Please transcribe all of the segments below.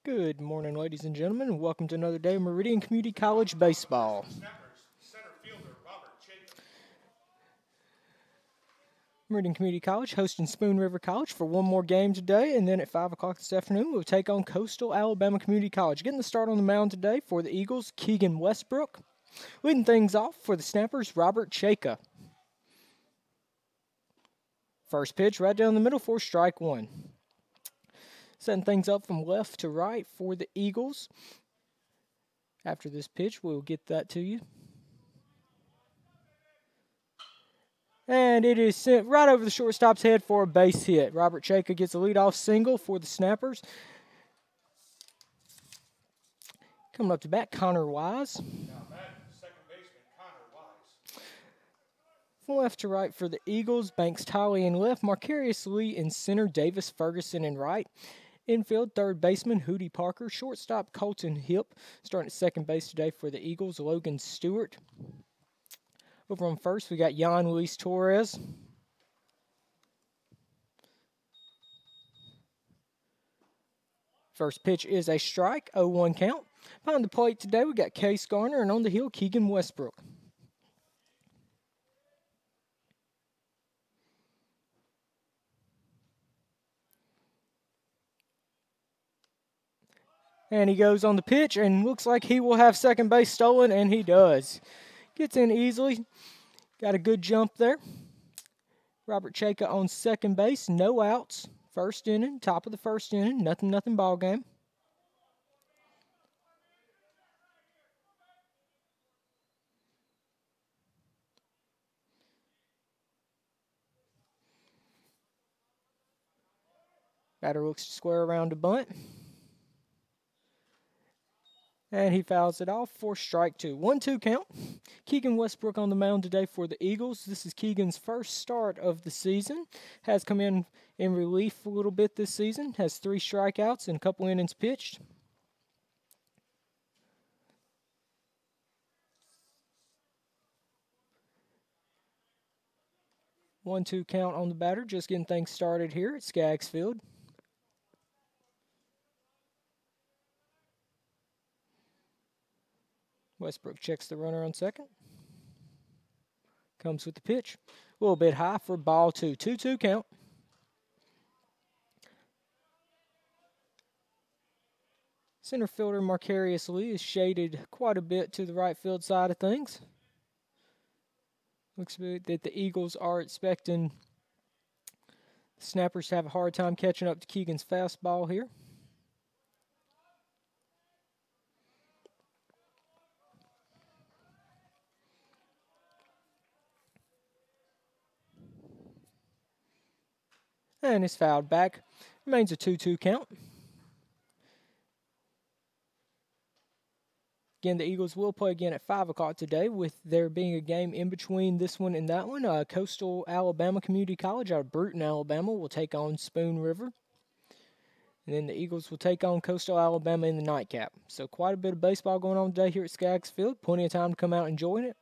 Good morning, ladies and gentlemen, and welcome to another day of Meridian Community College baseball. Meridian Community College hosting Spoon River College for one more game today, and then at 5 o'clock this afternoon, we'll take on Coastal Alabama Community College. Getting the start on the mound today for the Eagles, Keegan Westbrook. Leading things off for the Snappers, Robert Chaka. First pitch right down the middle for strike one. Setting things up from left to right for the Eagles. After this pitch, we'll get that to you. And it is sent right over the shortstop's head for a base hit. Robert Chaka gets a leadoff single for the Snappers. Coming up to bat, Connor Wise. From left to right for the Eagles, Banks Tolley in left, Marcarius Lee in center, Davis Ferguson in right. Infield, third baseman, Hootie Parker. Shortstop, Colton Hip. Starting at second base today for the Eagles, Logan Stewart. Over on first, we got Jan Luis Torres. First pitch is a strike, 0-1 count. Behind the plate today, we got Case Garner, and on the hill, Keegan Westbrook. And he goes on the pitch, and looks like he will have second base stolen, and he does. Gets in easily. Got a good jump there. Robert Chaka on second base, no outs. First inning, top of the first inning, nothing ball game. Batter looks to square around to bunt. And he fouls it off for strike two. 1-2 count. Keegan Westbrook on the mound today for the Eagles. This is Keegan's first start of the season. Has come in relief a little bit this season. Has 3 strikeouts and a couple innings pitched. One-two count on the batter. Just getting things started here at Skaggs Field. Westbrook checks the runner on second. Comes with the pitch. A little bit high for ball two. 2-2 count. Center fielder Marcarius Lee is shaded quite a bit to the right field side of things. Looks that the Eagles are expecting the Snappers to have a hard time catching up to Keegan's fastball here. And is fouled back. Remains a 2-2 count. Again, the Eagles will play again at 5 o'clock today, with there being a game in between this one and that one. Coastal Alabama Community College out of Bruton, Alabama will take on Spoon River. And then the Eagles will take on Coastal Alabama in the nightcap. So quite a bit of baseball going on today here at Skaggs Field. Plenty of time to come out and enjoy it.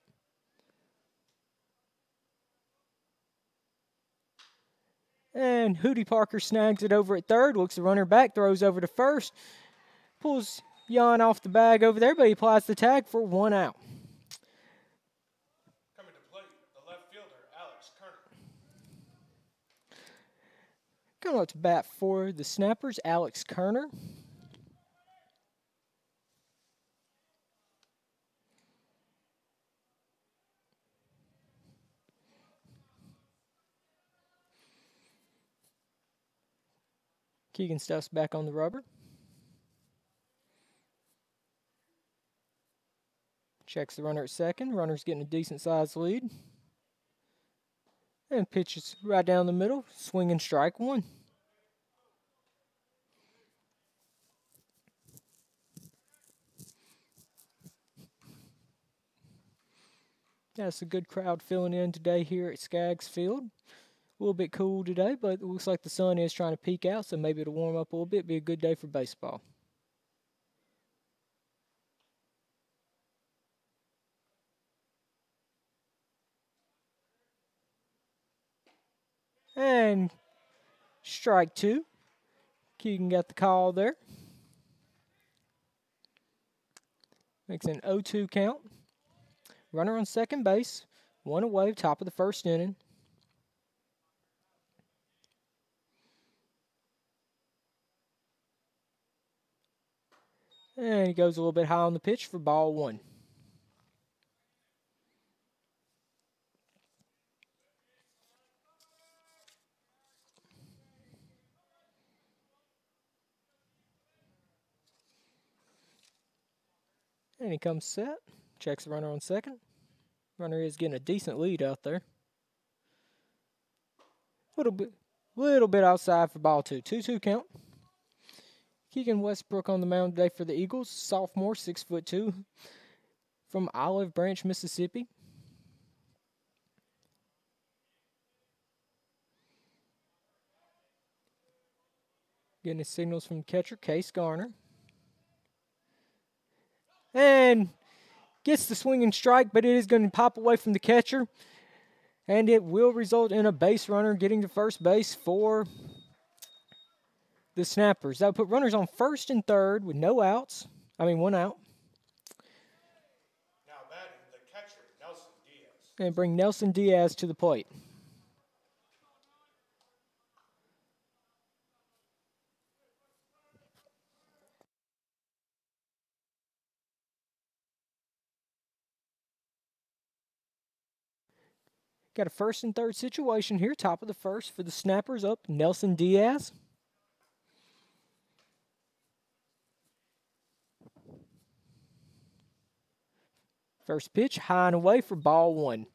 And Hootie Parker snags it over at third, looks the runner back, throws over to first, pulls Jan off the bag over there, but he applies the tag for 1 out. Coming to plate, the left fielder, Alex Kerner. Coming up to bat for the Snappers, Alex Kerner. Keegan stuffs back on the rubber. Checks the runner at second. Runner's getting a decent-sized lead. And pitches right down the middle. Swinging strike one. That's a good crowd filling in today here at Skaggs Field. A little bit cool today, but it looks like the sun is trying to peek out, so maybe it'll warm up a little bit. Be a good day for baseball. And strike two. Keegan got the call there. Makes an 0-2 count. Runner on second base. One away, top of the first inning. And he goes a little bit high on the pitch for ball one. And he comes set. Checks the runner on second. Runner is getting a decent lead out there. Little bit outside for ball two. 2-2 count. Keegan Westbrook on the mound today for the Eagles. Sophomore, 6'2", from Olive Branch, Mississippi. Getting his signals from catcher Case Garner. And gets the swinging strike, but it is going to pop away from the catcher. And it will result in a base runner getting to first base for the Snappers. That would put runners on first and third with one out. Now batting the catcher, Nelson Diaz. And bring Nelson Diaz to the plate. Got a first and third situation here. Top of the first for the Snappers up, Nelson Diaz. First pitch, high and away for ball one.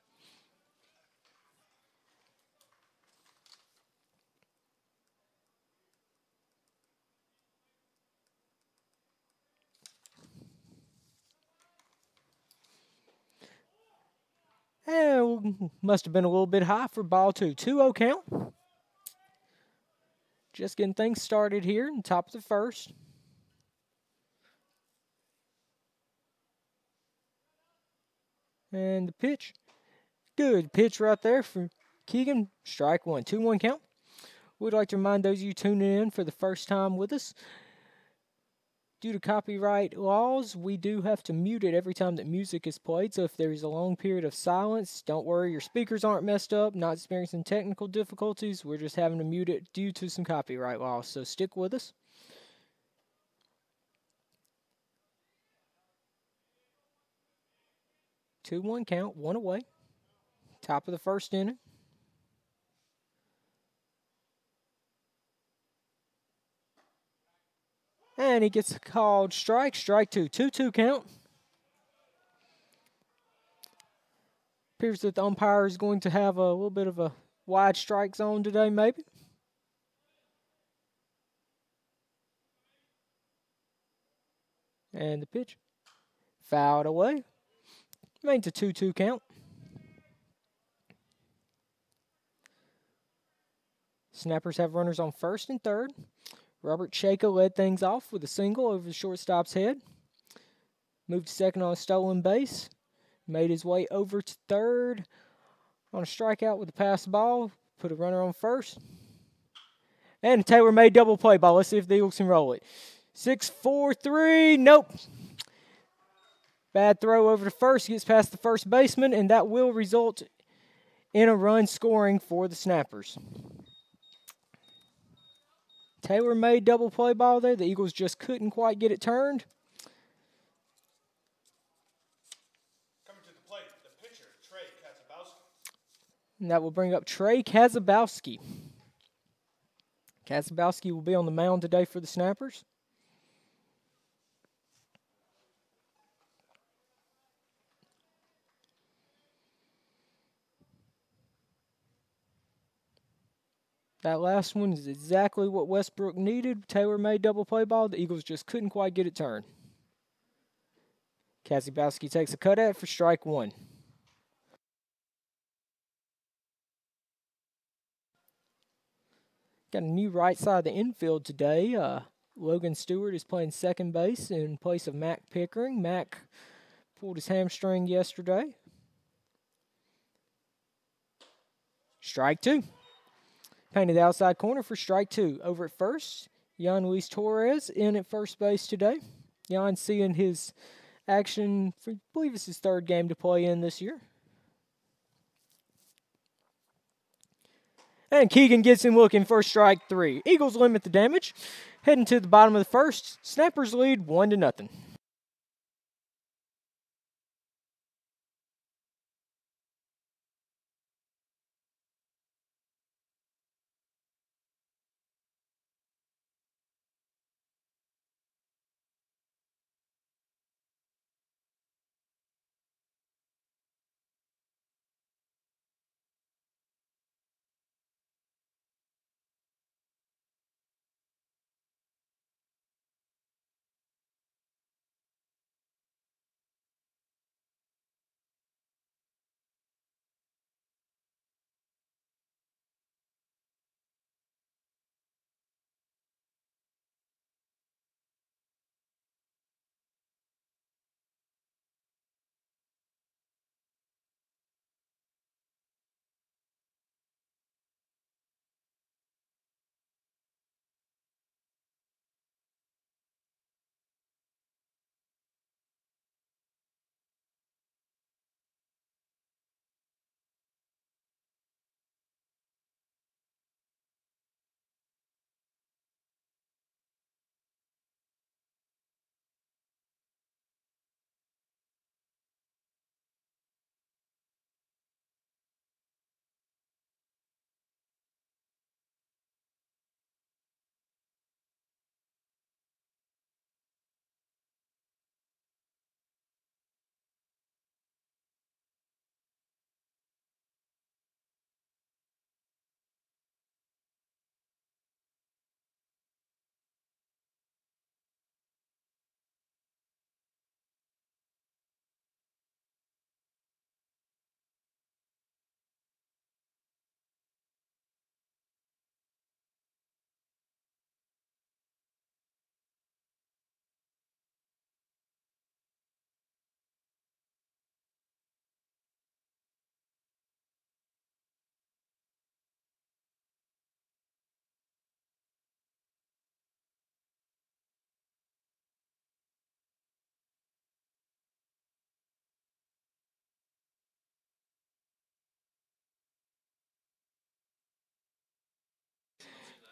And must have been a little bit high for ball two. 2-0 count. Just getting things started here in top of the first. And the pitch. Good pitch right there for Keegan. Strike one. 2-1 count. We'd like to remind those of you tuning in for the first time with us. Due to copyright laws, we do have to mute it every time that music is played. So if there is a long period of silence, don't worry, your speakers aren't messed up, not experiencing technical difficulties. We're just having to mute it due to some copyright laws. So stick with us. Two one count, one away. Top of the first inning. And he gets called strike. Strike two. 2-2 count. Appears that the umpire is going to have a little bit of a wide strike zone today, maybe. And the pitch. Fouled away. Remains a 2-2 count. Snappers have runners on first and third. Robert Chayka led things off with a single over the shortstop's head. Moved to second on a stolen base. Made his way over to third on a strikeout with a pass ball. Put a runner on first. And a tailor-made double play ball. Let's see if the Eagles can roll it. 6-4-3. Nope. Bad throw over to first. Gets past the first baseman, and that will result in a run scoring for the Snappers. Tailor-made double play ball there. The Eagles just couldn't quite get it turned. Coming to the plate, the pitcher, Trey Kazabowski. And that will bring up Trey Kazabowski. Kazabowski will be on the mound today for the Snappers. That last one is exactly what Westbrook needed. Tailor-made double play ball. The Eagles just couldn't quite get it turned. Kazabowski takes a cut at it for strike one. Got a new right side of the infield today. Logan Stewart is playing second base in place of Mac Pickering. Mac pulled his hamstring yesterday. Strike two. Painted the outside corner for strike two. Over at first, Jan Luis Torres in at first base today. Jan seeing his action for, I believe it's his third game to play in this year. And Keegan gets him looking for strike 3. Eagles limit the damage. Heading to the bottom of the first, Snappers lead 1-0.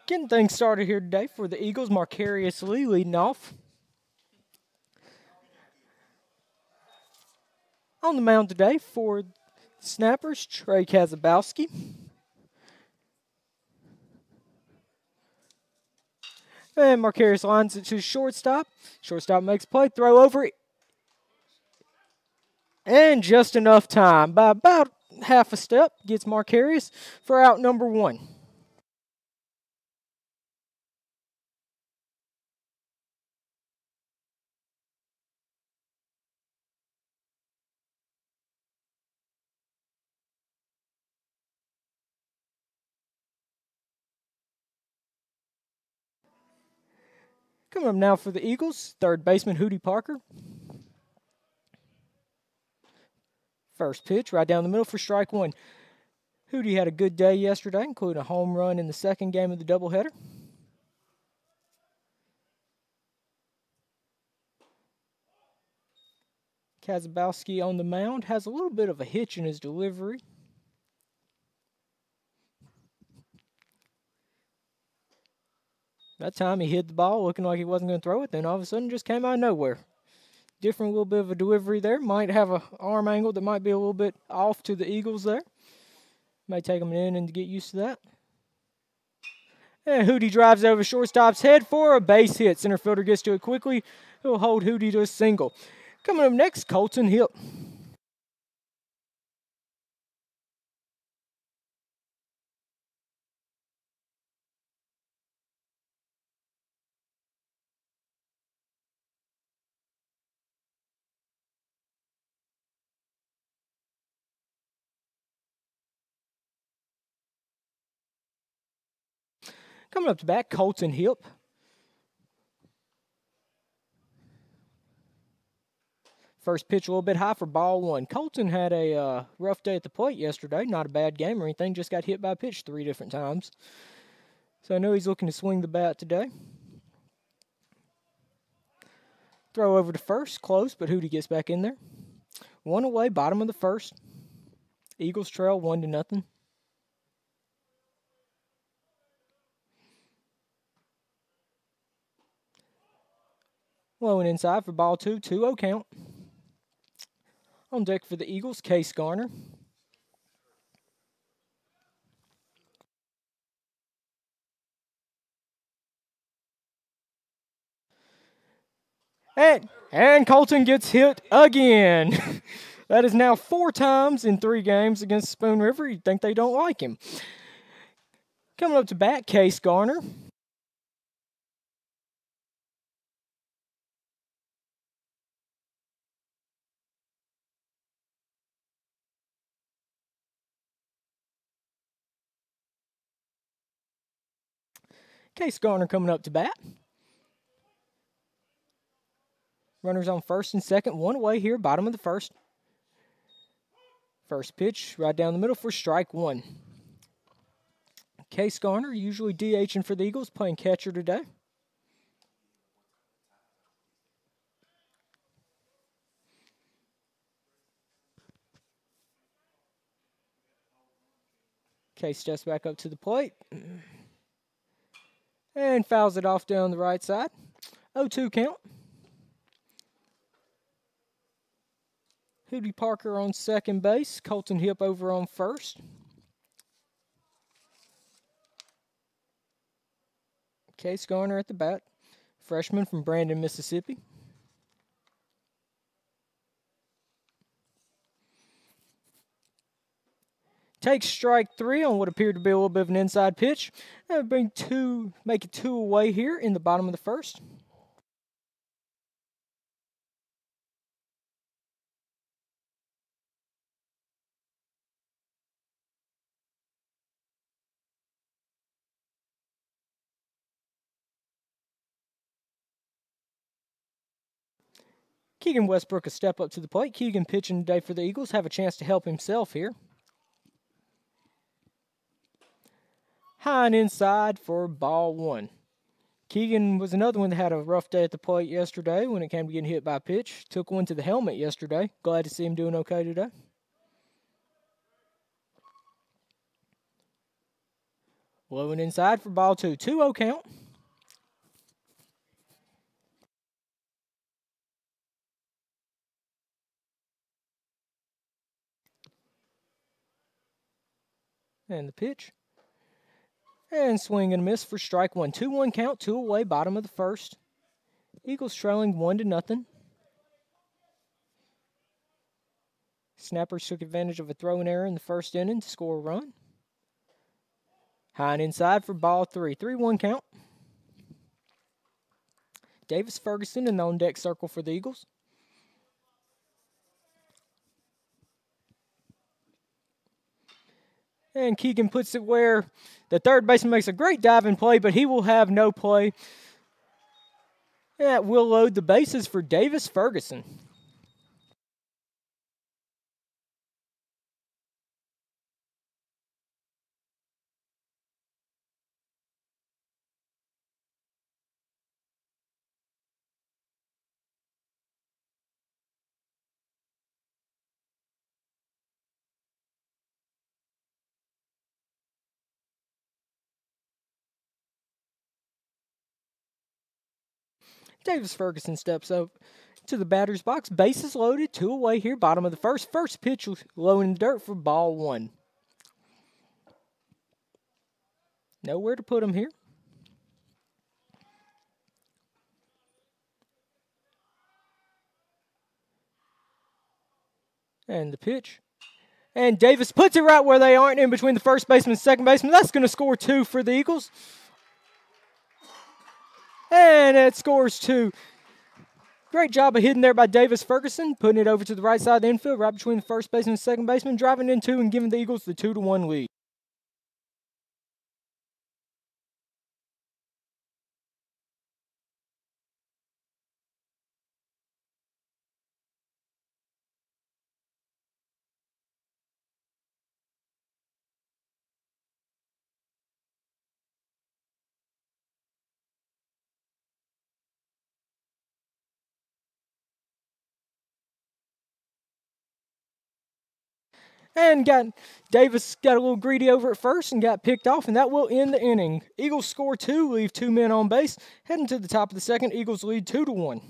Getting things started here today for the Eagles, Marcarius Lee leading off. On the mound today for Snappers, Trey Kazabowski. And Marcarius lines it to shortstop. Shortstop makes a play, throw over it. And just enough time, by about half a step, gets Marcarius for out number 1. Coming up now for the Eagles, third baseman Hootie Parker. First pitch right down the middle for strike 1. Hootie had a good day yesterday, including a home run in the second game of the doubleheader. Kazabowski on the mound has a little bit of a hitch in his delivery. That time he hit the ball looking like he wasn't going to throw it, then all of a sudden just came out of nowhere. Different little bit of a delivery there. Might have an arm angle that might be a little bit off to the Eagles there. May take them an inning to get used to that. And Hootie drives over shortstop's head for a base hit. Center fielder gets to it quickly. He'll hold Hootie to a single. Coming up next, Colton Hill. Coming up to bat, Colton Hip. First pitch a little bit high for ball 1. Colton had a rough day at the plate yesterday. Not a bad game or anything. Just got hit by a pitch 3 different times. So I know he's looking to swing the bat today. Throw over to first, close, but Hootie gets back in there. One away, bottom of the first. Eagles trail 1-0. Low and inside for ball two, 2-0 count. On deck for the Eagles, Case Garner. And Colton gets hit again. That is now 4 times in 3 games against Spoon River. You'd think they don't like him. Coming up to bat, Case Garner. Case Garner coming up to bat. Runners on first and second, one away here, bottom of the first. First pitch, right down the middle for strike one. Case Garner, usually DHing for the Eagles, playing catcher today. Case steps back up to the plate. And fouls it off down the right side. 0-2 count. Hootie Parker on second base. Colton Hip over on first. Case Garner at the bat. Freshman from Brandon, Mississippi. Takes strike 3 on what appeared to be a little bit of an inside pitch. That would make it 2 away here in the bottom of the first. Keegan Westbrook a step up to the plate. Keegan pitching today for the Eagles. Have a chance to help himself here. High and inside for ball one. Keegan was another one that had a rough day at the plate yesterday when it came to getting hit by a pitch. Took one to the helmet yesterday. Glad to see him doing okay today. Low and inside for ball two. 2-0 count. And the pitch. And swing and a miss for strike one. 2-1 count, 2 away, bottom of the first. Eagles trailing 1-0. Snappers took advantage of a throwing error in the first inning to score a run. High and inside for ball three. 3-1 count. Davis Ferguson in the on-deck circle for the Eagles. And Keegan puts it where the third baseman makes a great diving play, but he will have no play. That will load the bases for Davis Ferguson. Davis Ferguson steps up to the batter's box. Bases loaded, 2 away here, bottom of the first. First pitch low in the dirt for ball one. Nowhere to put him here. And the pitch. And Davis puts it right where they aren't, in between the first baseman and second baseman. That's going to score 2 for the Eagles. And it scores 2. Great job of hitting there by Davis Ferguson, putting it over to the right side of the infield, right between the first baseman and second baseman, driving in 2 and giving the Eagles the 2-1 lead. And Davis got a little greedy over at first and got picked off, and that will end the inning. Eagles score 2, leave 2 men on base. Heading to the top of the second, Eagles lead 2-1.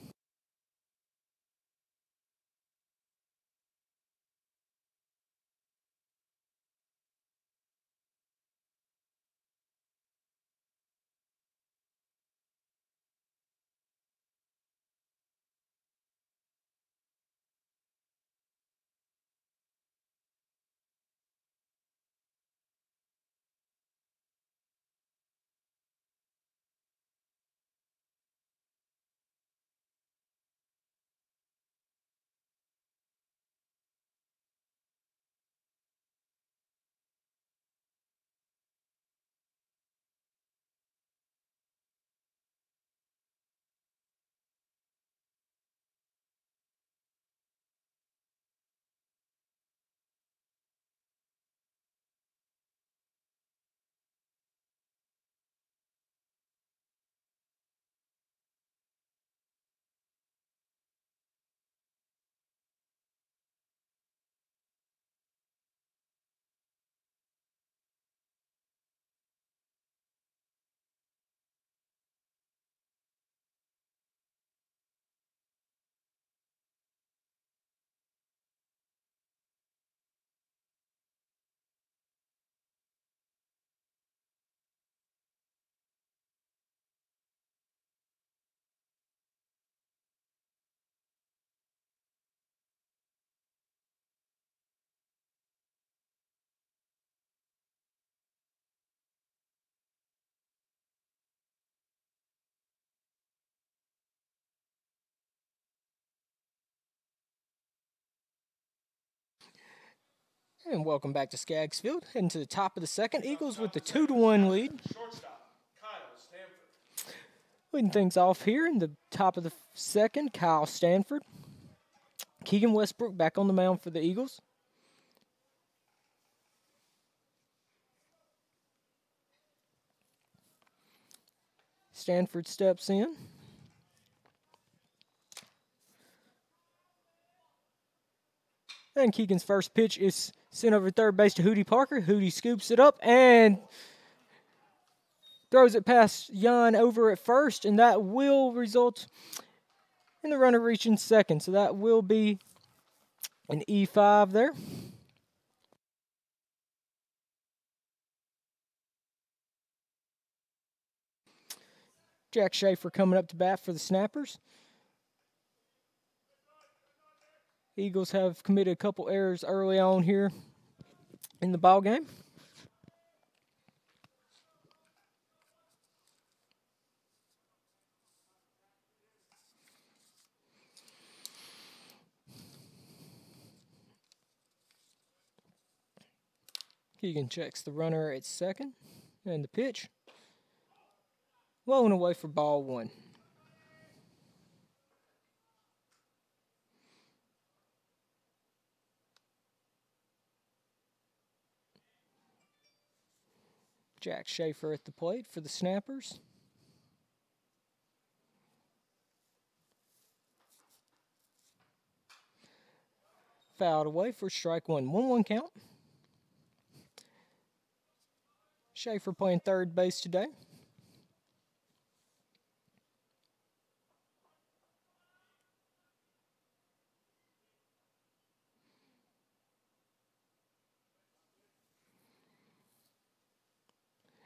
And welcome back to Skaggs Field. Heading to the top of the second, Eagles with the 2-1 lead. Shortstop, Kyle Stanford. Leading things off here in the top of the second, Kyle Stanford. Keegan Westbrook back on the mound for the Eagles. Stanford steps in. And Keegan's first pitch is sent over third base to Hootie Parker. Hootie scoops it up and throws it past Jan over at first, and that will result in the runner reaching second. So that will be an E5 there. Jack Schaefer coming up to bat for the Snappers. Eagles have committed a couple errors early on here in the ball game. Keegan checks the runner at second, and the pitch. Low and away for ball one. Jack Schaefer at the plate for the Snappers. Fouled away for strike one. 1-1 count. Schaefer playing third base today.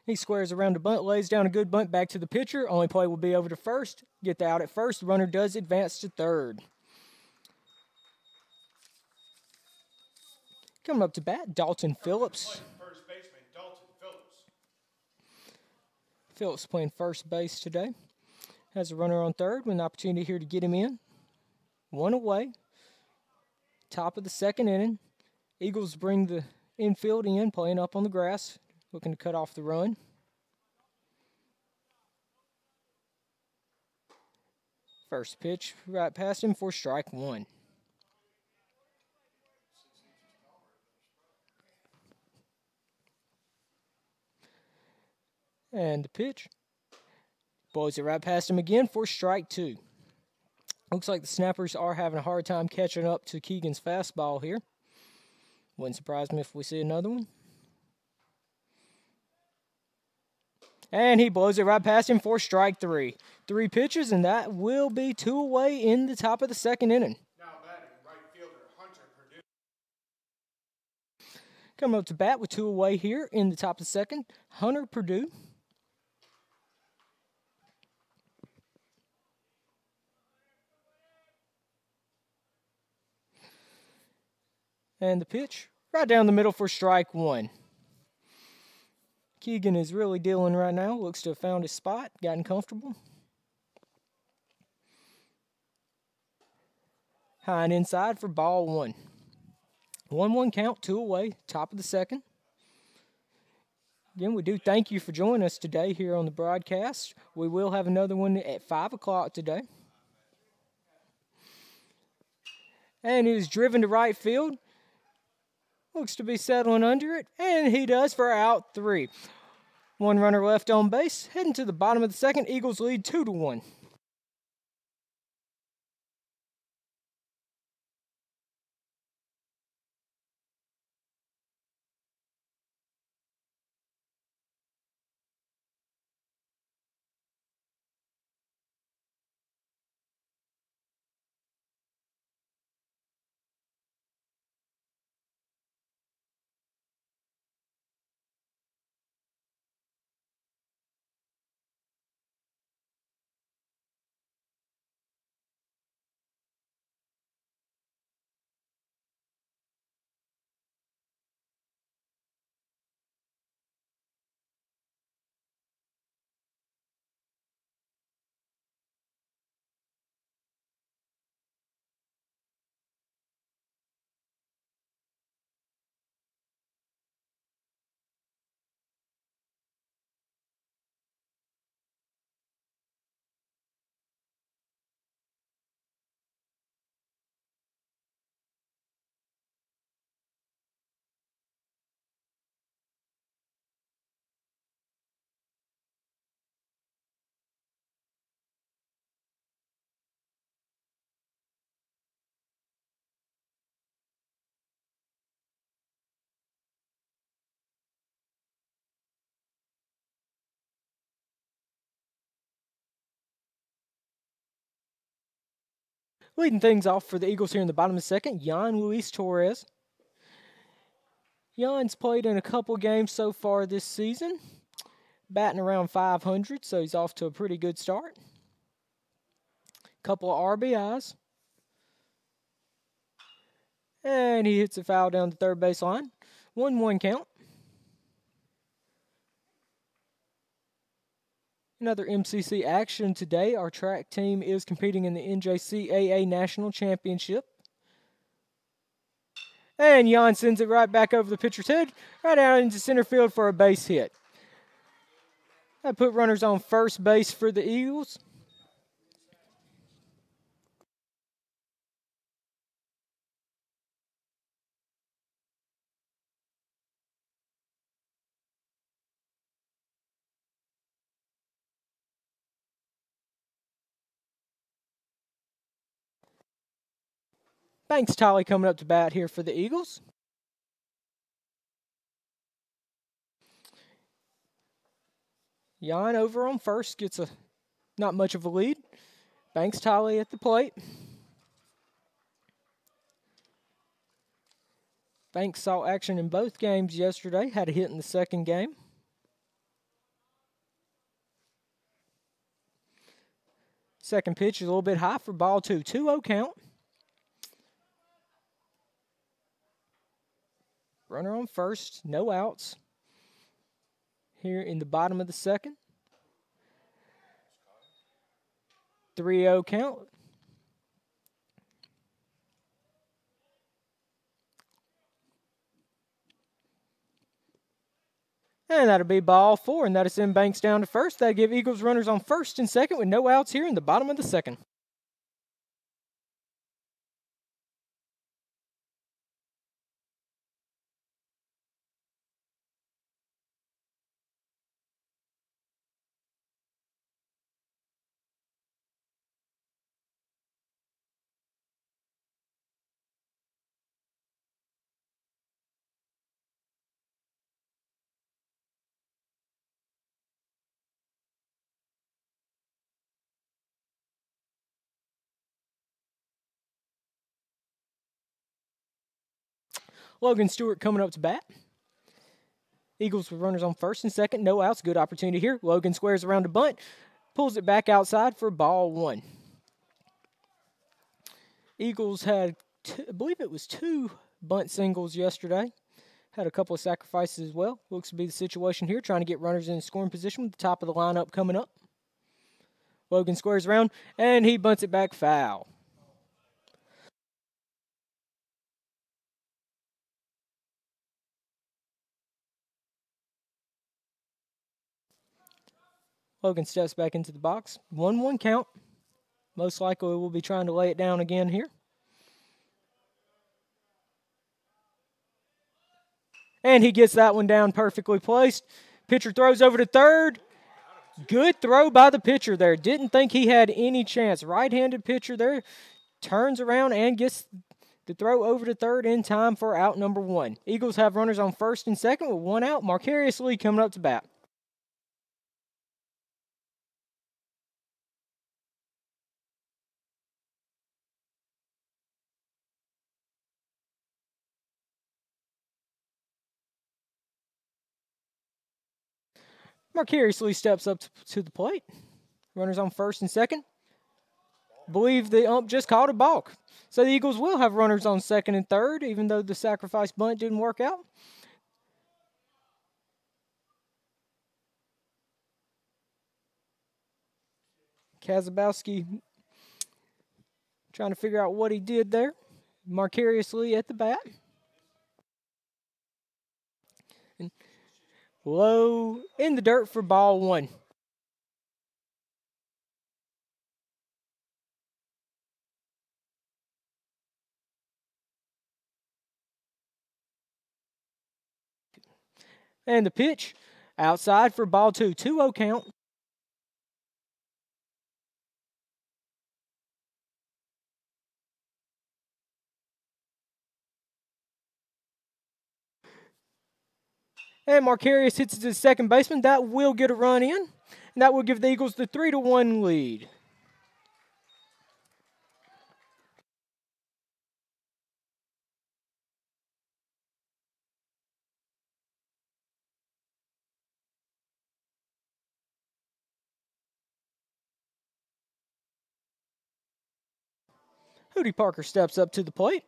He squares around the bunt, lays down a good bunt back to the pitcher. Only play will be over to first. Get the out at first. The runner does advance to third. Coming up to bat, Dalton Phillips. First baseman, Dalton Phillips. Phillips playing first base today. Has a runner on third with an opportunity here to get him in. One away. Top of the second inning. Eagles bring the infield in, playing up on the grass, looking to cut off the run. First pitch right past him for strike one. And the pitch. Blows it right past him again for strike two. Looks like the Snappers are having a hard time catching up to Keegan's fastball here. Wouldn't surprise me if we see another one. And he blows it right past him for strike three. 3 pitches, and that will be 2 away in the top of the second inning. Now batting, right fielder Hunter Purdue. Coming up to bat with 2 away here in the top of the second, Hunter Purdue. And the pitch right down the middle for strike 1. Keegan is really dealing right now. Looks to have found his spot, gotten comfortable. High and inside for ball 1. 1-1 count, 2 away, top of the second. Again, we do thank you for joining us today here on the broadcast. We will have another one at 5 o'clock today. And it is driven to right field. Looks to be settling under it, and he does for out 3. 1 runner left on base. Heading to the bottom of the second, Eagles lead 2-1. Leading things off for the Eagles here in the bottom of the second, Jan Luis Torres. Jan's played in a couple games so far this season, batting around 500, so he's off to a pretty good start. Couple of RBIs. And he hits a foul down the third base line. 1-1 count. Another MCC action today. Our track team is competing in the NJCAA National Championship. And Jan sends it right back over the pitcher's head, right out into center field for a base hit. That put runners on first base for the Eagles. Banks Tolley coming up to bat here for the Eagles. Jan over on first gets not much of a lead. Banks Tolley at the plate. Banks saw action in both games yesterday, had a hit in the second game. Second pitch is a little bit high for ball 2. 2-0 count. Runner on first, no outs. Here in the bottom of the second. 3-0 count. And that'll be ball 4, and that'll send Banks down to first. That'll give Eagles runners on first and second with no outs here in the bottom of the second. Logan Stewart coming up to bat. Eagles with runners on first and second. No outs. Good opportunity here. Logan squares around a bunt. Pulls it back outside for ball one. Eagles had, I believe it was 2 bunt singles yesterday. Had a couple of sacrifices as well. Looks to be the situation here, trying to get runners in scoring position with the top of the lineup coming up. Logan squares around, and he bunts it back foul. Logan steps back into the box. 1-1 count. Most likely we'll be trying to lay it down again here. And he gets that one down perfectly placed. Pitcher throws over to third. Good throw by the pitcher there. Didn't think he had any chance. Right-handed pitcher there. Turns around and gets the throw over to third in time for out number 1. Eagles have runners on first and second with 1 out. Marcarius Lee coming up to bat. Marcarius Lee steps up to the plate. Runners on first and second. Believe the ump just called a balk. So the Eagles will have runners on second and third, even though the sacrifice bunt didn't work out. Kazabowski trying to figure out what he did there. Marcarius Lee at the bat. And low in the dirt for ball 1. And the pitch outside for ball 2. 2-0 count. And Marcarius hits it to the second baseman. That will get a run in. And that will give the Eagles the 3-1 lead. Hootie Parker steps up to the plate.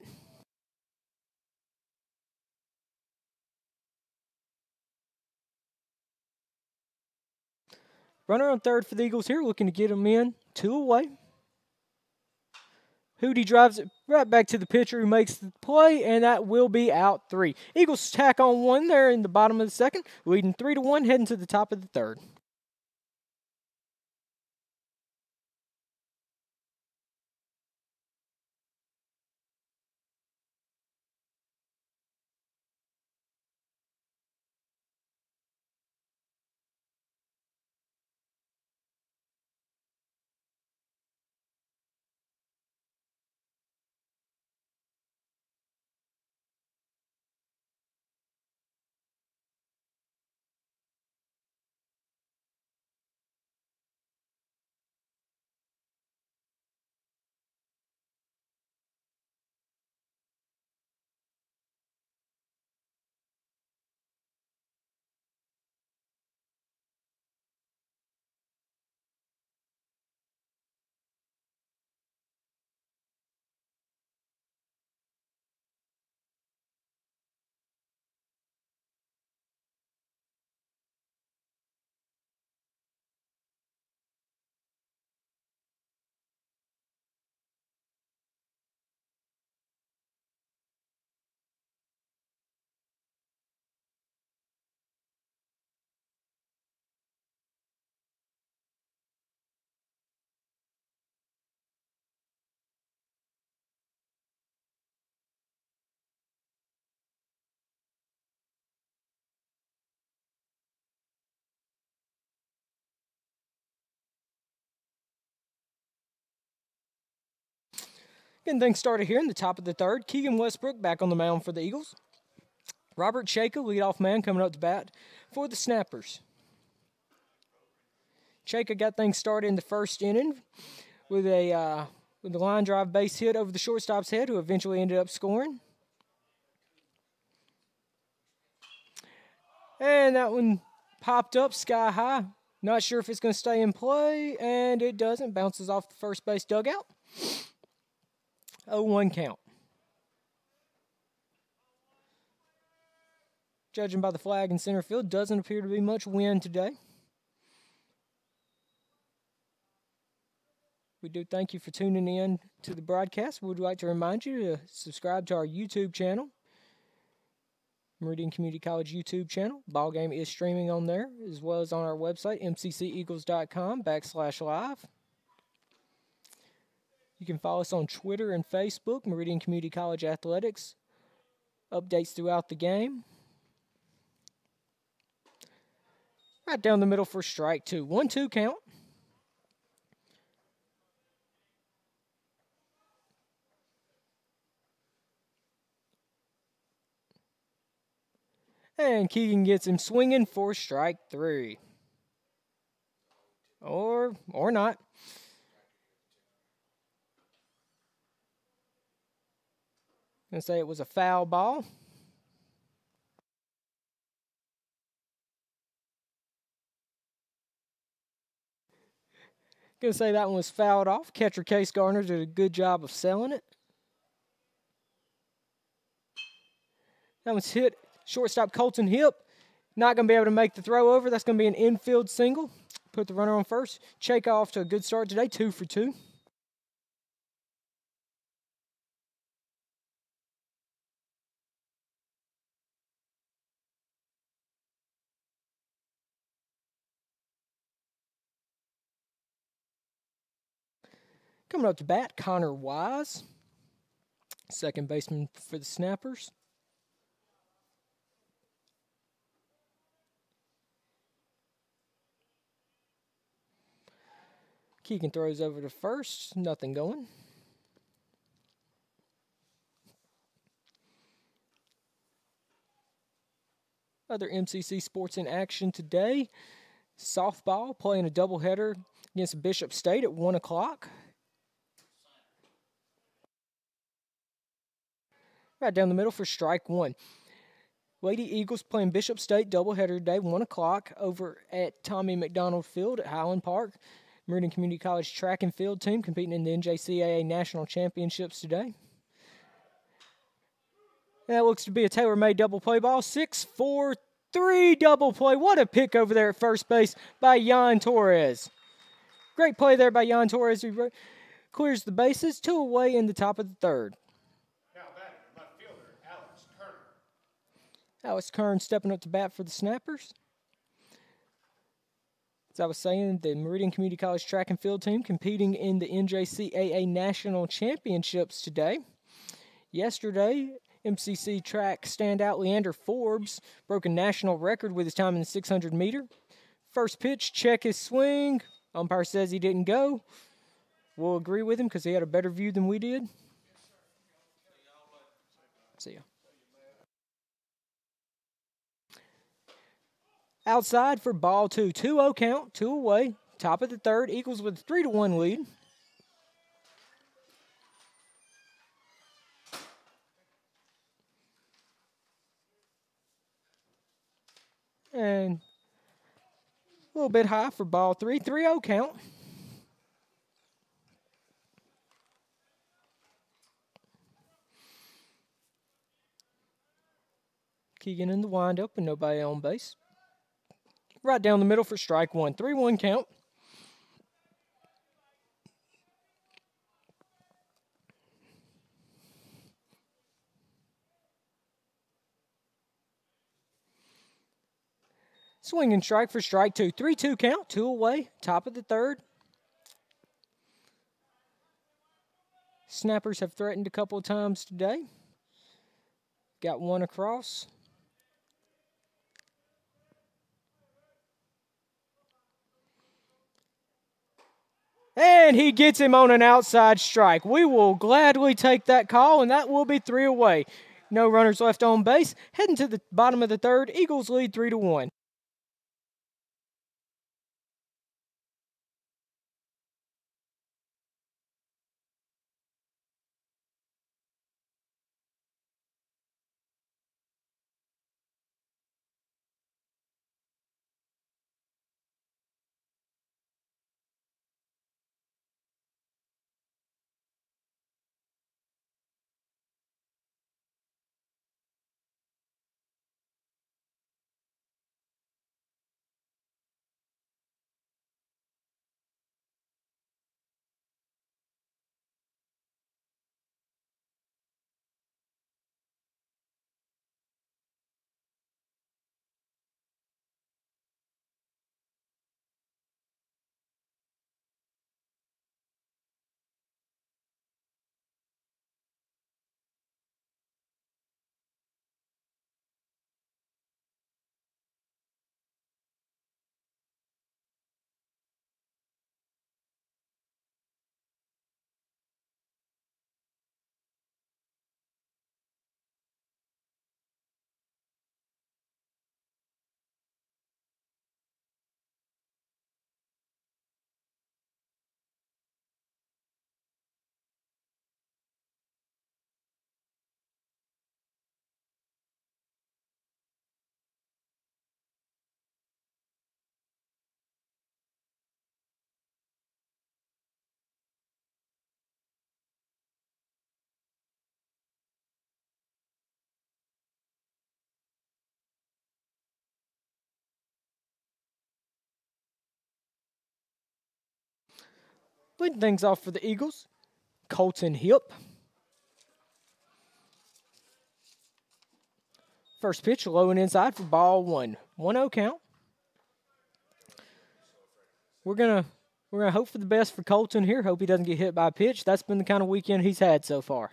Runner on third for the Eagles here, looking to get him in. 2 away. Hootie drives it right back to the pitcher who makes the play, and that will be out 3. Eagles tack on 1 there in the bottom of the second, leading 3-1, heading to the top of the third. Getting things started here in the top of the third. Keegan Westbrook back on the mound for the Eagles. Robert Chayka, leadoff man, coming up to bat for the Snappers. Chayka got things started in the first inning with a line drive base hit over the shortstop's head, who eventually ended up scoring. And that one popped up sky high. Not sure if it's going to stay in play, and it doesn't. Bounces off the first base dugout. 0-1 count. Judging by the flag in center field, doesn't appear to be much wind today. We do thank you for tuning in to the broadcast. We would like to remind you to subscribe to our YouTube channel, Meridian Community College YouTube channel. Ball game is streaming on there, as well as on our website, mcceagles.com/live. You can follow us on Twitter and Facebook, Meridian Community College Athletics. Updates throughout the game. Right down the middle for strike two. 1-2 count. And Keegan gets him swinging for strike three. Or not. Gonna say it was a foul ball. Gonna say that one was fouled off. Catcher Case Garner did a good job of selling it. That one's hit. Shortstop Colton Hip. Not going to be able to make the throw over. That's going to be an infield single. Put the runner on first. Chake off to a good start today, 2 for 2. Coming up to bat, Connor Wise. Second baseman for the Snappers. Keegan throws over to first. Nothing going. Other MCC sports in action today. Softball playing a doubleheader against Bishop State at 1 o'clock. Right down the middle for strike one. Lady Eagles playing Bishop State doubleheader today, 1 o'clock over at Tommy McDonald Field at Highland Park. Meridian Community College track and field team competing in the NJCAA National Championships today. That looks to be a tailor-made double play ball. 6-4-3 double play. What a pick over there at first base by Jan Torres. Great play there by Jan Torres. He clears the bases, 2 away in the top of the third. Now batting, left fielder, Alex Kern. Alex Kern stepping up to bat for the Snappers. As I was saying, the Meridian Community College track and field team competing in the NJCAA National Championships today. Yesterday, MCC track standout Leander Forbes broke a national record with his time in the 600 meter. First pitch, check his swing. Umpire says he didn't go. We'll agree with him because he had a better view than we did. See ya. Outside for ball two. 2-0 count, 2 away. Top of the third. Eagles with a 3-1 lead. And a little bit high for ball three. 3-0 count. Keegan in the windup and nobody on base. Right down the middle for strike one. 3-1 count. Swing and strike for strike two. 3-2 count. 2 away. Top of the third. Snappers have threatened a couple of times today. Got one across. And he gets him on an outside strike. We will gladly take that call, and that will be 3 away. No runners left on base. Heading to the bottom of the third. Eagles lead 3-1. Leading things off for the Eagles, Colton Hip. First pitch, low and inside for ball one. 1-0 count. We're gonna hope for the best for Colton here. Hope he doesn't get hit by a pitch. That's been the kind of weekend he's had so far.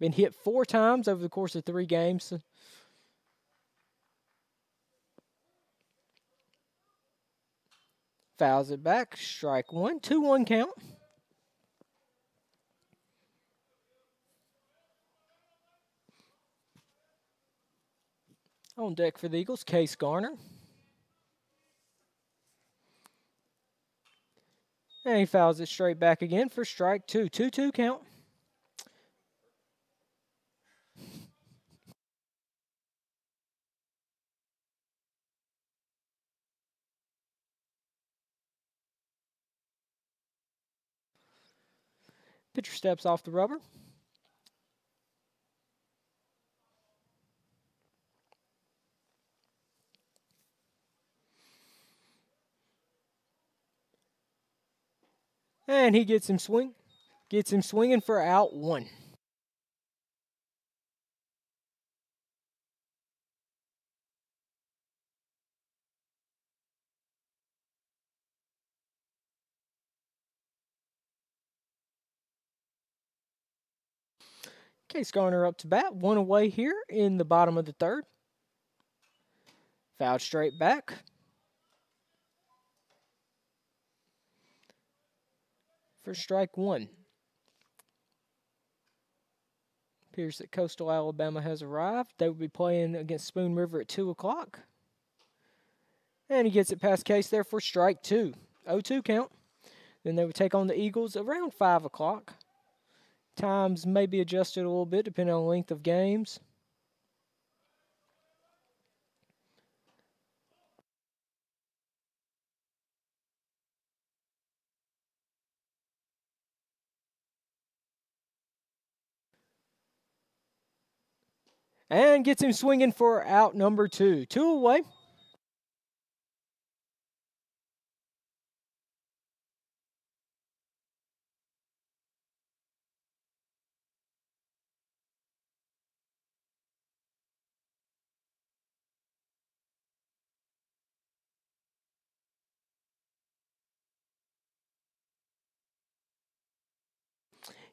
Been hit 4 times over the course of 3 games. Fouls it back. Strike one. 2-1 count. On deck for the Eagles, Case Garner. And he fouls it straight back again for strike 2. 2-2 count. Pitcher steps off the rubber. And he gets him swinging for out 1. Case Garner up to bat, 1 away here in the bottom of the 3rd. Fouled straight back. For strike 1. Appears that Coastal Alabama has arrived. They will be playing against Spoon River at 2 o'clock. And he gets it past Case there for strike 2. 0-2 count. Then they would take on the Eagles around 5 o'clock. Times may be adjusted a little bit depending on the length of games. And gets him swinging for out number 2. 2 away.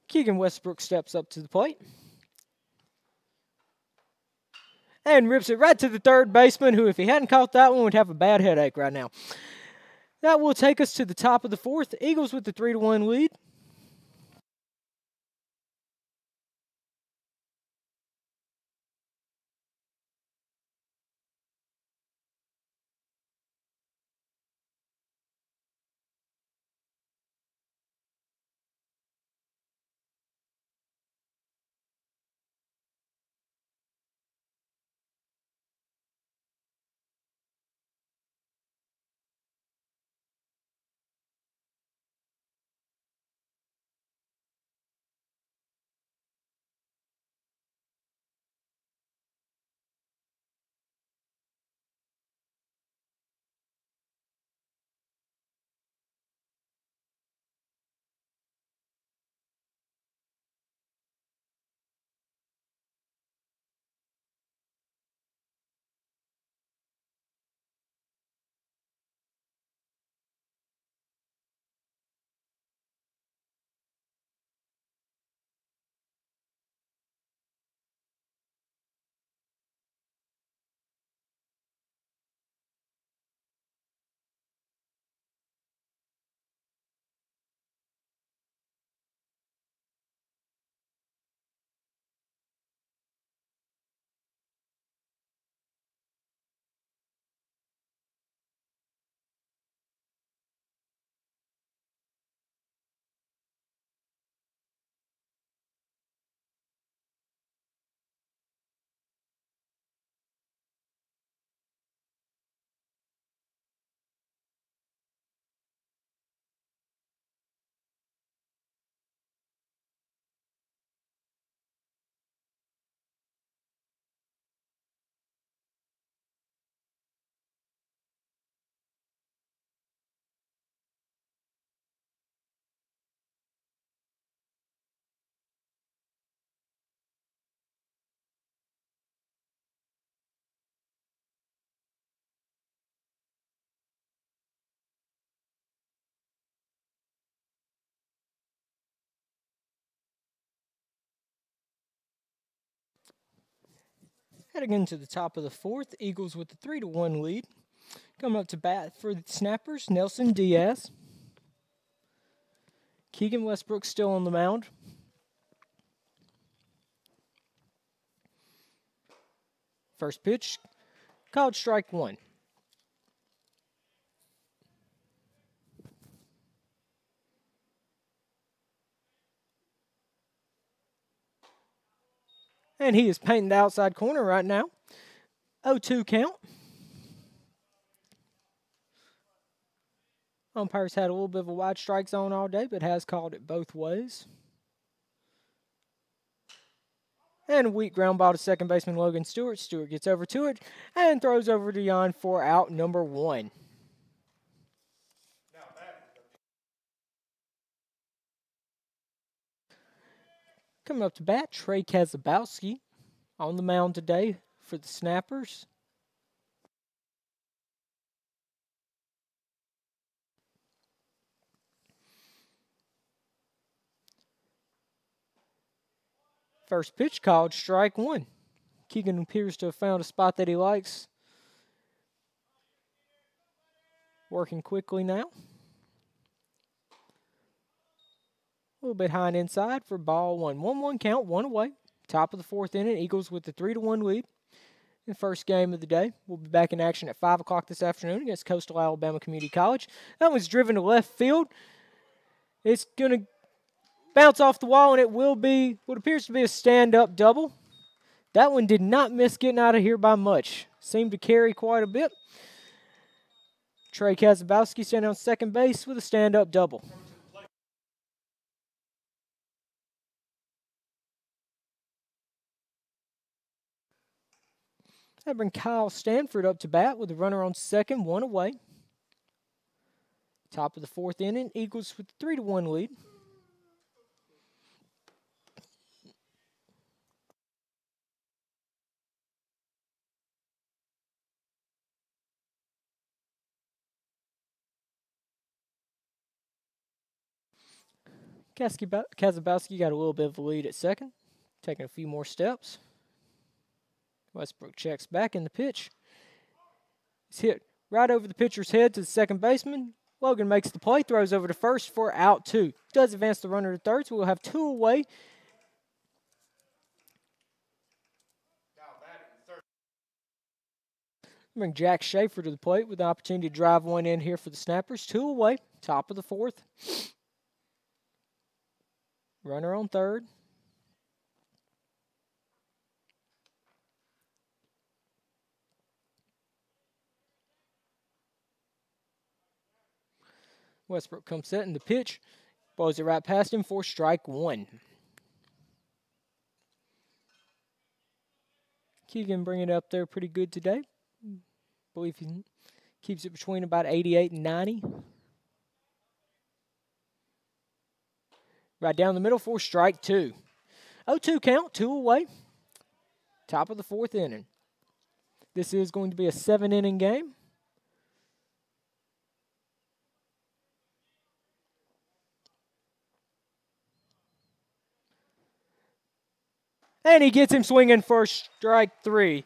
Keegan Westbrook steps up to the plate. And rips it right to the 3rd baseman, who, if he hadn't caught that one, would have a bad headache right now. That will take us to the top of the 4th. Eagles with the 3-1 lead. Heading into the top of the fourth, Eagles with the 3-1 lead. Coming up to bat for the Snappers, Nelson Diaz. Keegan Westbrook still on the mound. First pitch, called strike one. And he is painting the outside corner right now. 0-2 count. Umpires had a little bit of a wide strike zone all day, but has called it both ways. And a weak ground ball to second baseman Logan Stewart. Stewart gets over to it and throws over to Jan for out number one. Coming up to bat, Trey Kazabowski on the mound today for the Snappers. First pitch called strike one. Keegan appears to have found a spot that he likes. Working quickly now. A little bit high and inside for ball one. 1-1 count, one away. Top of the fourth inning, Eagles with the 3-1 lead. In the first game of the day. We'll be back in action at 5 o'clock this afternoon against Coastal Alabama Community College. That one's driven to left field. It's going to bounce off the wall, and it will be what appears to be a stand-up double. That one did not miss getting out of here by much. Seemed to carry quite a bit. Trey Kazabowski standing on second base with a stand-up double. That brings Kyle Stanford up to bat with a runner on second, one away. Top of the fourth inning, Eagles with the 3-1 lead. Kazabowski got a little bit of a lead at second, taking a few more steps. Westbrook checks back in the pitch. It's hit right over the pitcher's head to the second baseman. Logan makes the play, throws over to first for out two. Does advance the runner to third, so we'll have two away. Bring Jack Schaefer to the plate with the opportunity to drive one in here for the Snappers. Two away, top of the fourth. Runner on third. Westbrook comes set in the pitch. Blows it right past him for strike one. Keegan bringing it up there pretty good today. Believe he keeps it between about 88 and 90. Right down the middle for strike two. 0-2 count, two away. Top of the fourth inning. This is going to be a 7-inning game. And he gets him swinging for strike three.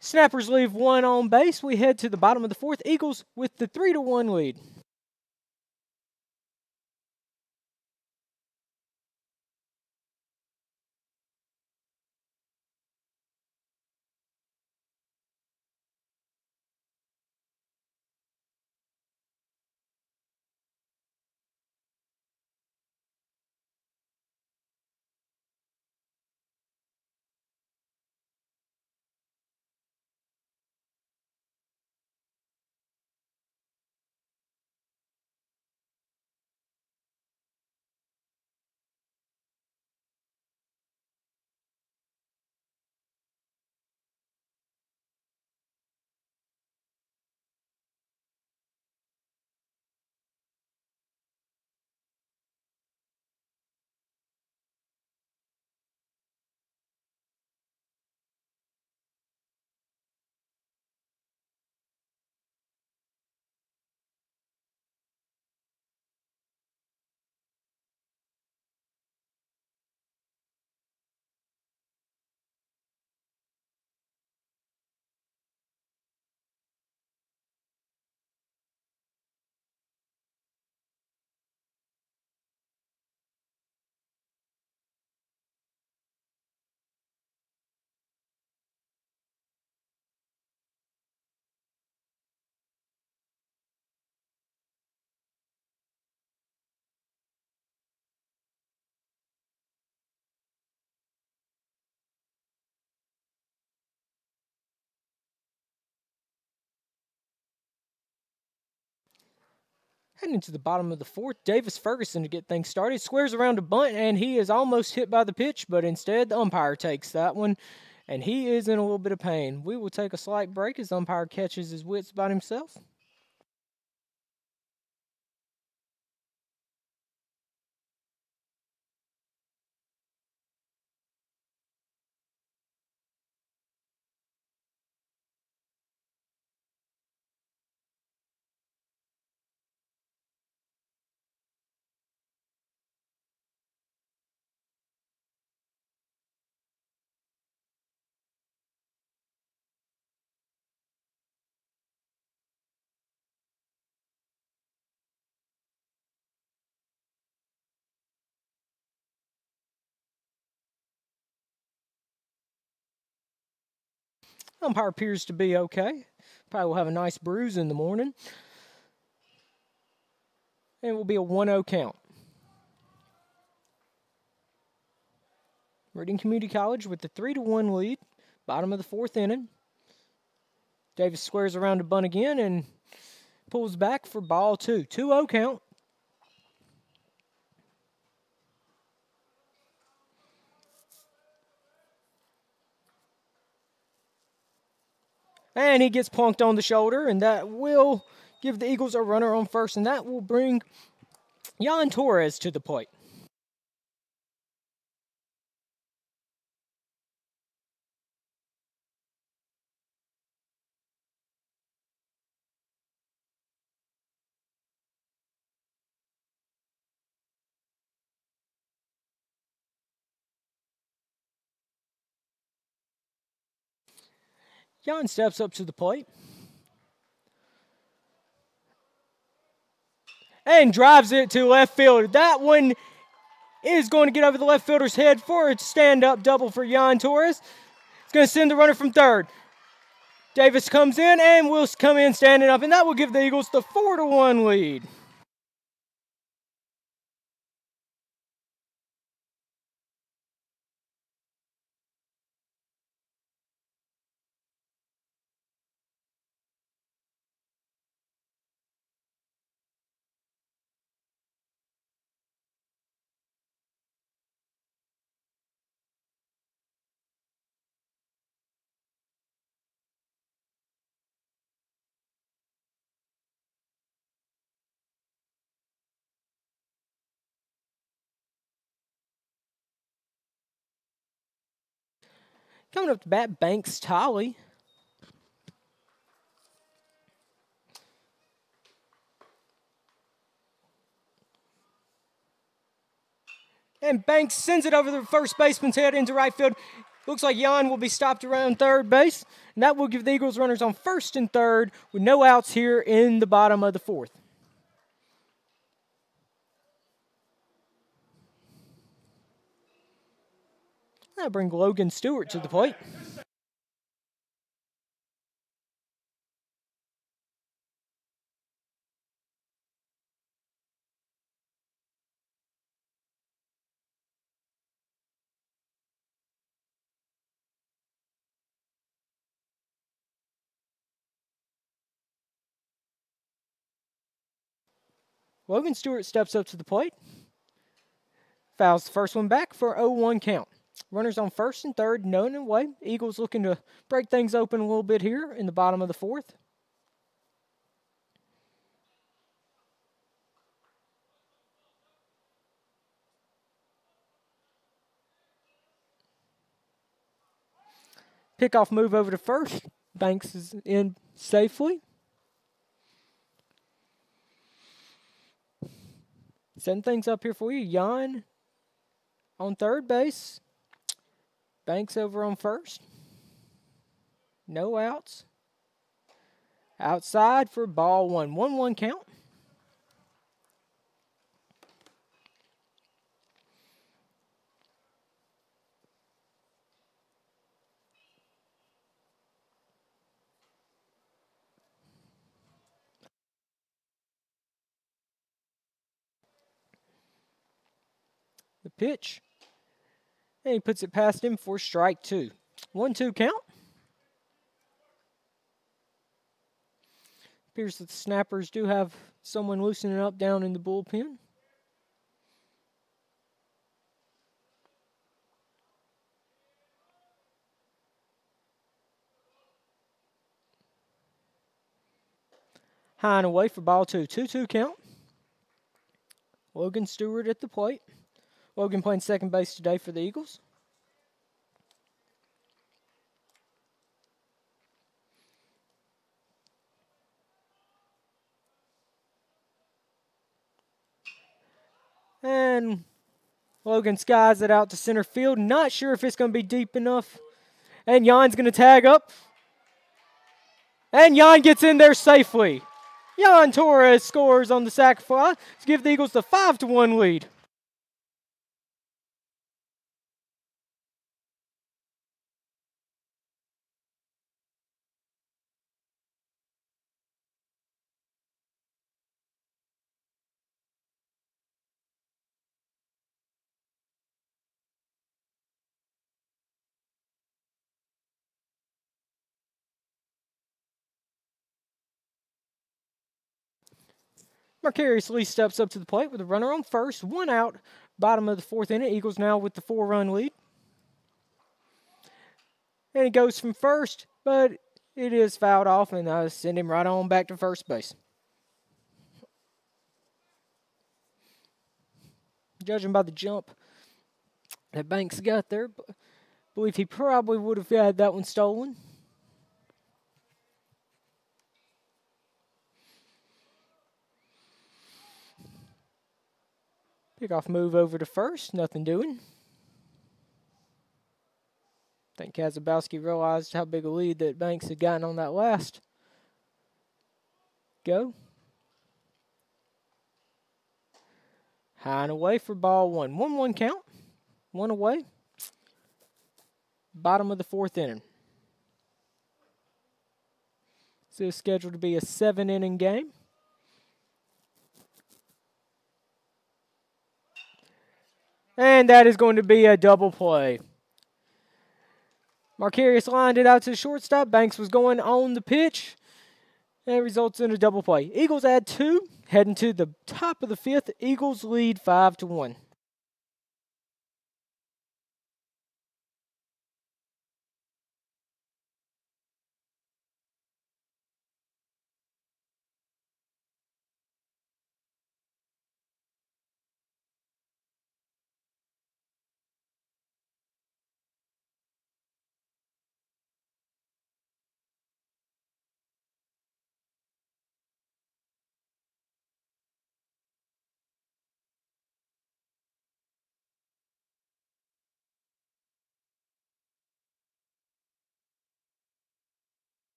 Snappers leave one on base. We head to the bottom of the fourth. Eagles with the 3-1 lead. Heading into the bottom of the fourth, Davis Ferguson to get things started. Squares around a bunt, and he is almost hit by the pitch, but instead the umpire takes that one, and he is in a little bit of pain. We will take a slight break as the umpire catches his wits about himself. Umpire appears to be okay. Probably will have a nice bruise in the morning. And it will be a 1-0 count. Reading Community College with the 3-1 lead. Bottom of the fourth inning. Davis squares around a bunt again and pulls back for ball 2. 2-0 count. And he gets punked on the shoulder, and that will give the Eagles a runner on first, and that will bring Jan Torres to the plate. Jan steps up to the plate and drives it to left field. That one is going to get over the left fielder's head for a stand-up double for Jan Torres. It's going to send the runner from third. Davis comes in and will come in standing up, and that will give the Eagles the 4-1 lead. Coming up to bat, Banks Tolley. And Banks sends it over the first baseman's head into right field. Looks like Jan will be stopped around third base. And that will give the Eagles runners on first and third with no outs here in the bottom of the fourth. That'll bring Logan Stewart to the plate. Logan Stewart steps up to the plate. Fouls the first one back for 0-1 count. Runners on first and third, no and away. Eagles looking to break things open a little bit here in the bottom of the fourth. Pickoff move over to first. Banks is in safely. Setting things up here for you. Jan on third base. Banks over on first. No outs. Outside for ball 1. 1-1 count. The pitch. And he puts it past him for strike 2. 1-2 count. Appears that the Snappers do have someone loosening up down in the bullpen. High and away for ball 2. 2-2 count. Logan Stewart at the plate. Logan playing second base today for the Eagles. And Logan skies it out to center field. Not sure if it's going to be deep enough. And Jan's going to tag up. And Jan gets in there safely. Jan Torres scores on the sac fly to give the Eagles the 5-1 lead. Marcarius Lee steps up to the plate with a runner on first. 1 out, bottom of the 4th inning. Eagles now with the 4-run lead. And he goes from first, but it is fouled off, and I send him right on back to first base. Judging by the jump that Banks got there, I believe he probably would have had that one stolen. Pickoff move over to first, nothing doing. I think Kazabowski realized how big a lead that Banks had gotten on that last go. High and away for ball 1. 1-1 count. 1 away. Bottom of the 4th inning. So it's scheduled to be a 7-inning game. And that is going to be a double play. Marcarius lined it out to the shortstop. Banks was going on the pitch. And it results in a double play. Eagles add 2. Heading to the top of the 5th. Eagles lead 5-1.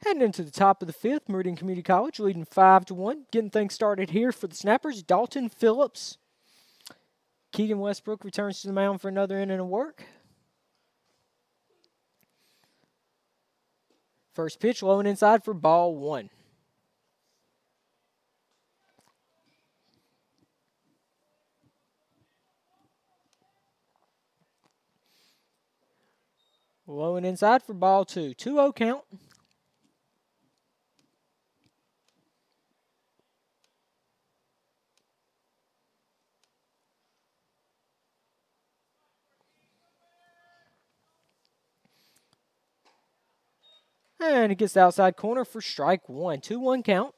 Heading into the top of the 5th, Meridian Community College leading 5-1. Getting things started here for the Snappers. Dalton Phillips. Keegan Westbrook returns to the mound for another inning of work. First pitch, low and inside for ball 1. Low and inside for ball 2. 2-0 count. And it gets the outside corner for strike one. 2-1 count.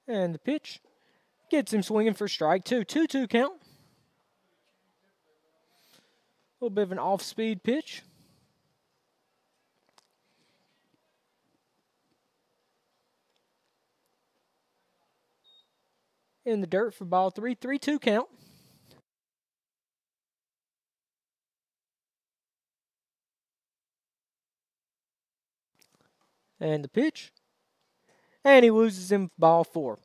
And the pitch gets him swinging for strike two. 2-2 count. A little bit of an off-speed pitch. In the dirt for ball three. 3-2 count. And the pitch. And he loses him ball four.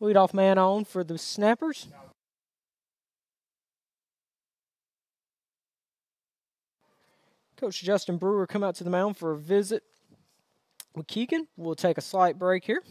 Leadoff man on for the Snappers. Coach Justin Brewer come out to the mound for a visit with Keegan. We'll take a slight break here.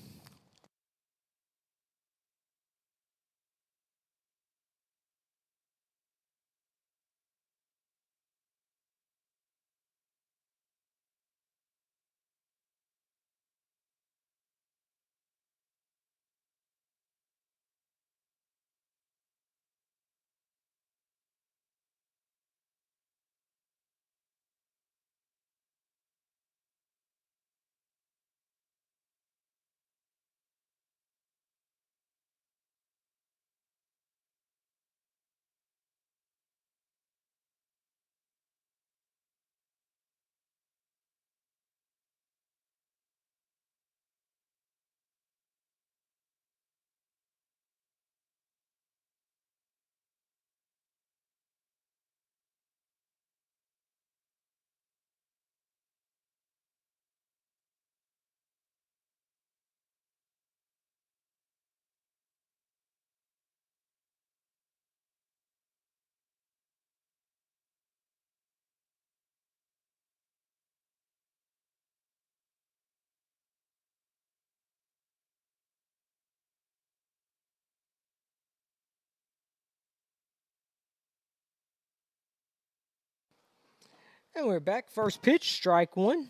And we're back. First pitch, strike one.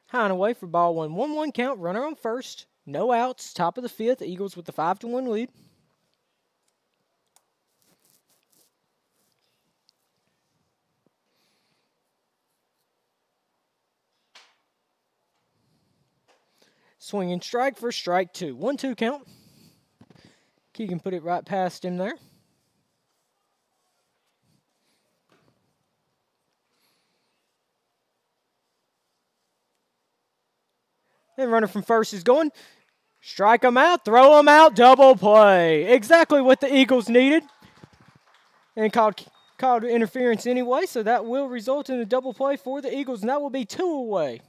High and away for ball one. 1-1 count, runner on first. No outs, top of the fifth. Eagles with the 5-1 lead. Swinging strike for strike two. 1-2 count. Keegan put it right past him there. And runner from first is going. Strike him out, throw him out, double play. Exactly what the Eagles needed. And called interference anyway, so that will result in a double play for the Eagles, and that will be 2 away.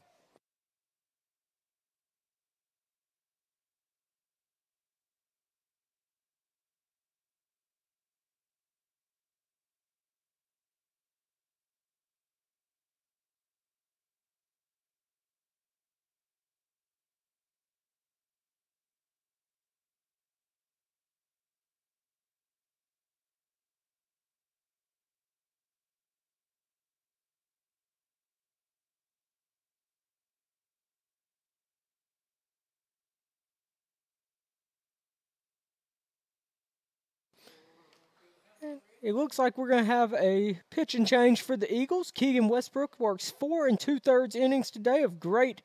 It looks like we're going to have a pitch and change for the Eagles. Keegan Westbrook works 4 2/3 innings today of great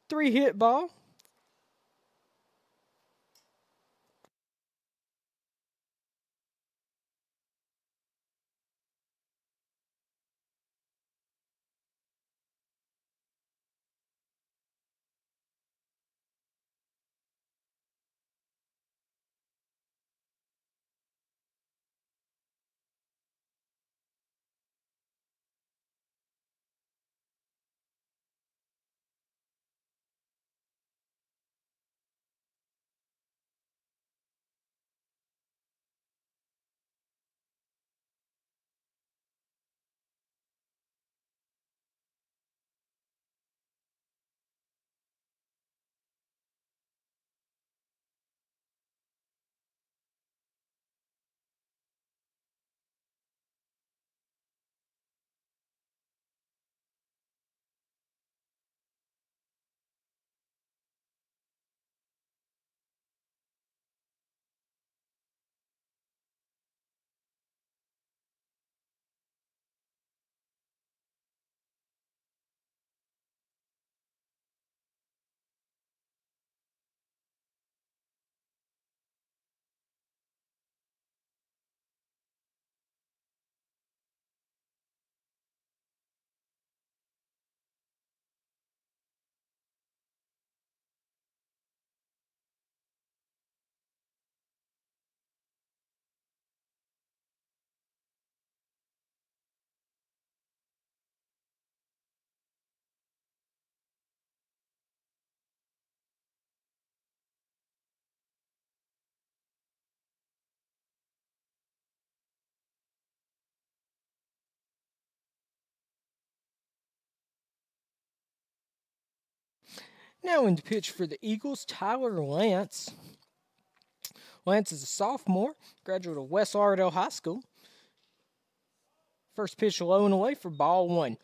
3-hit ball. Now in the pitch for the Eagles, Tyler Lance. Lance is a sophomore, graduate of West Lauderdale High School. First pitch low and away for ball one.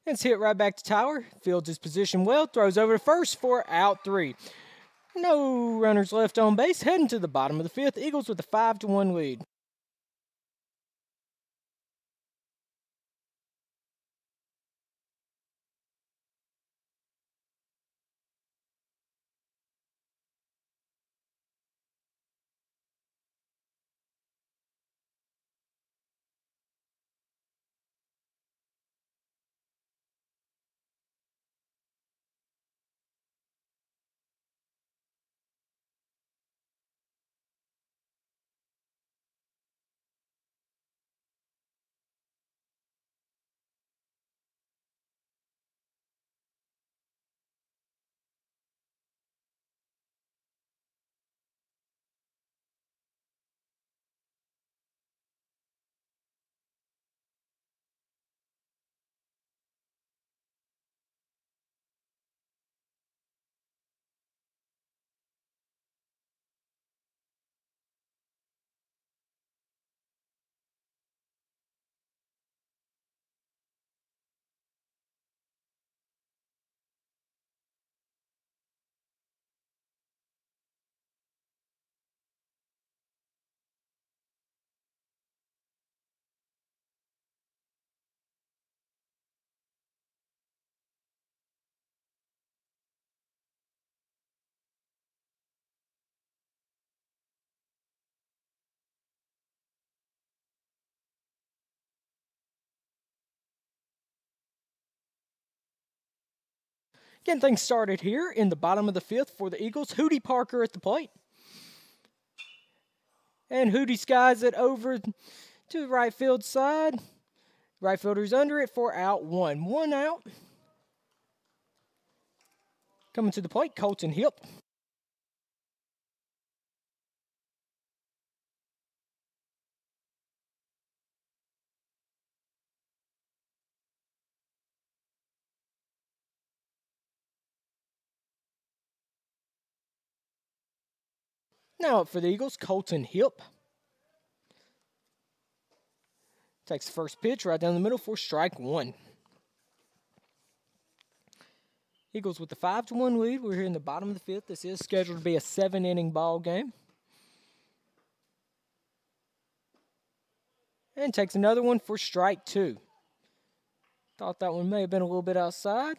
It's hit right back to Tyler. Fields his position well, throws over to first for out 3. No runners left on base, heading to the bottom of the 5th. Eagles with a 5-1 lead. Getting things started here in the bottom of the 5th for the Eagles. Hootie Parker at the plate. And Hootie skies it over to the right field side. Right fielder's under it for out 1. 1 out. Coming to the plate, Colton Hip. Now up for the Eagles, Colton Hip. Takes the first pitch right down the middle for strike 1. Eagles with the 5-1 lead. We're here in the bottom of the 5th. This is scheduled to be a 7-inning ball game. And takes another one for strike 2. Thought that one may have been a little bit outside.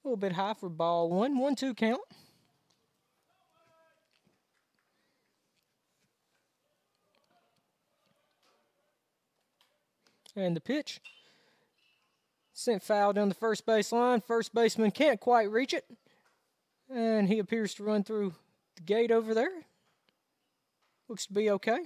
A little bit high for ball 1. 1-2 count. And the pitch. Sent foul down the first base line. First baseman can't quite reach it. And he appears to run through the gate over there. Looks to be okay.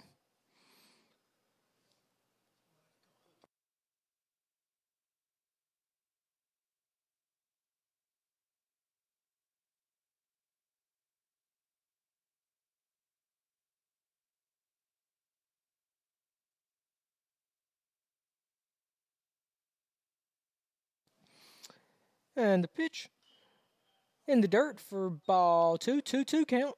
And the pitch in the dirt for ball 2. 2-2 count.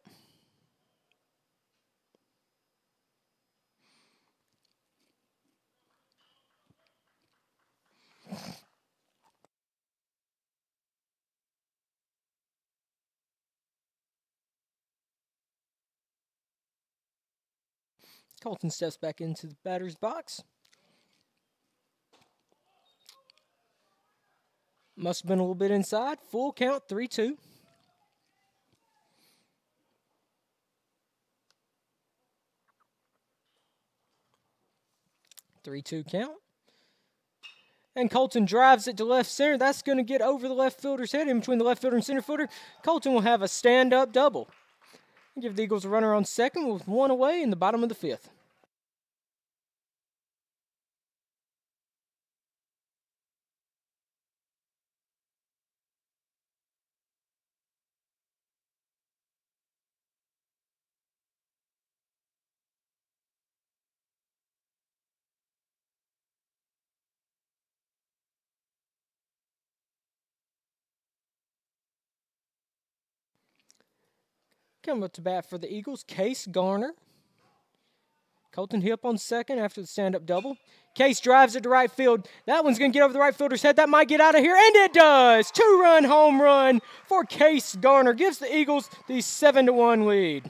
Colton steps back into the batter's box. Must have been a little bit inside. Full count, 3-2. Count. And Colton drives it to left center. That's going to get over the left fielder's head. In between the left fielder and center fielder, Colton will have a stand-up double. Give the Eagles a runner on second with 1 away in the bottom of the 5th. Coming up to bat for the Eagles, Case Garner. Colton Hip on second after the stand-up double. Case drives it to right field. That one's going to get over the right fielder's head. That might get out of here, and it does! 2-run home run for Case Garner. Gives the Eagles the 7-1 lead.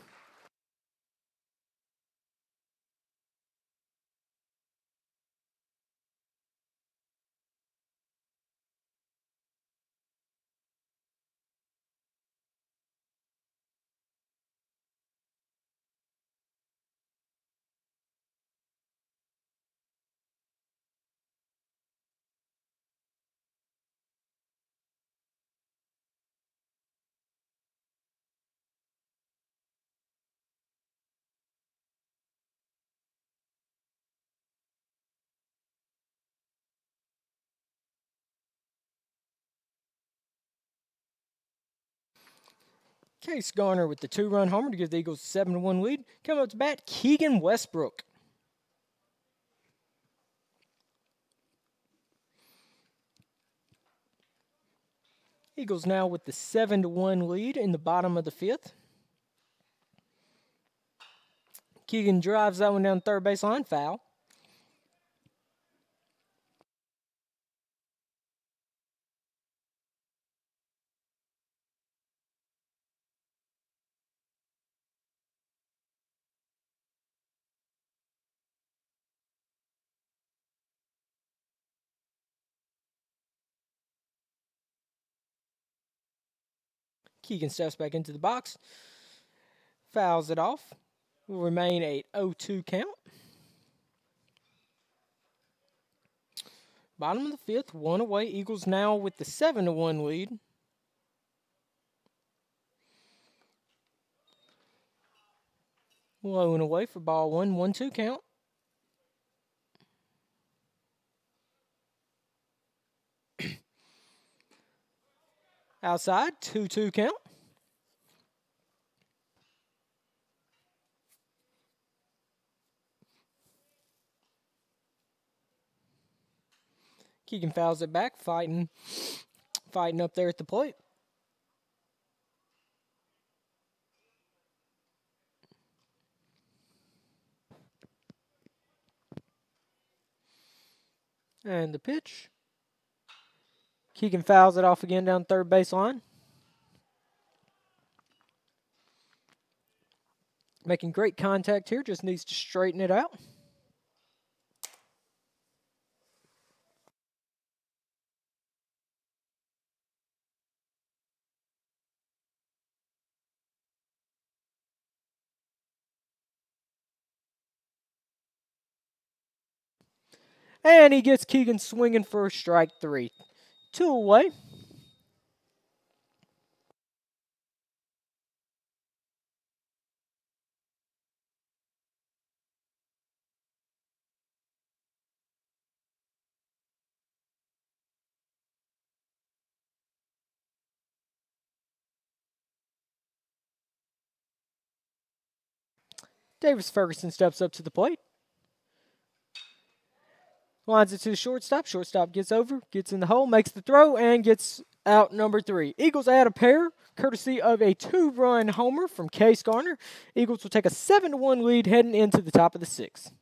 Case Garner with the 2-run homer to give the Eagles a 7-1 lead. Coming up to bat, Keegan Westbrook. Eagles now with the 7-1 lead in the bottom of the fifth. Keegan drives that one down third baseline, foul. Keegan steps back into the box, fouls it off. Will remain a 0-2 count. Bottom of the fifth, one away. Eagles now with the 7-1 lead. Low and away for ball one, 1-2 count. Outside, 2-2 count. Keegan fouls it back, fighting up there at the plate. And the pitch. Keegan fouls it off again down third baseline. Making great contact here, just needs to straighten it out. And he gets Keegan swinging for strike three. 2 away. Davis Ferguson steps up to the plate. Lines it to the shortstop. Shortstop gets over, gets in the hole, makes the throw, and gets out number 3. Eagles add a pair, courtesy of a 2-run homer from Case Garner. Eagles will take a 7-1 lead heading into the top of the 6th.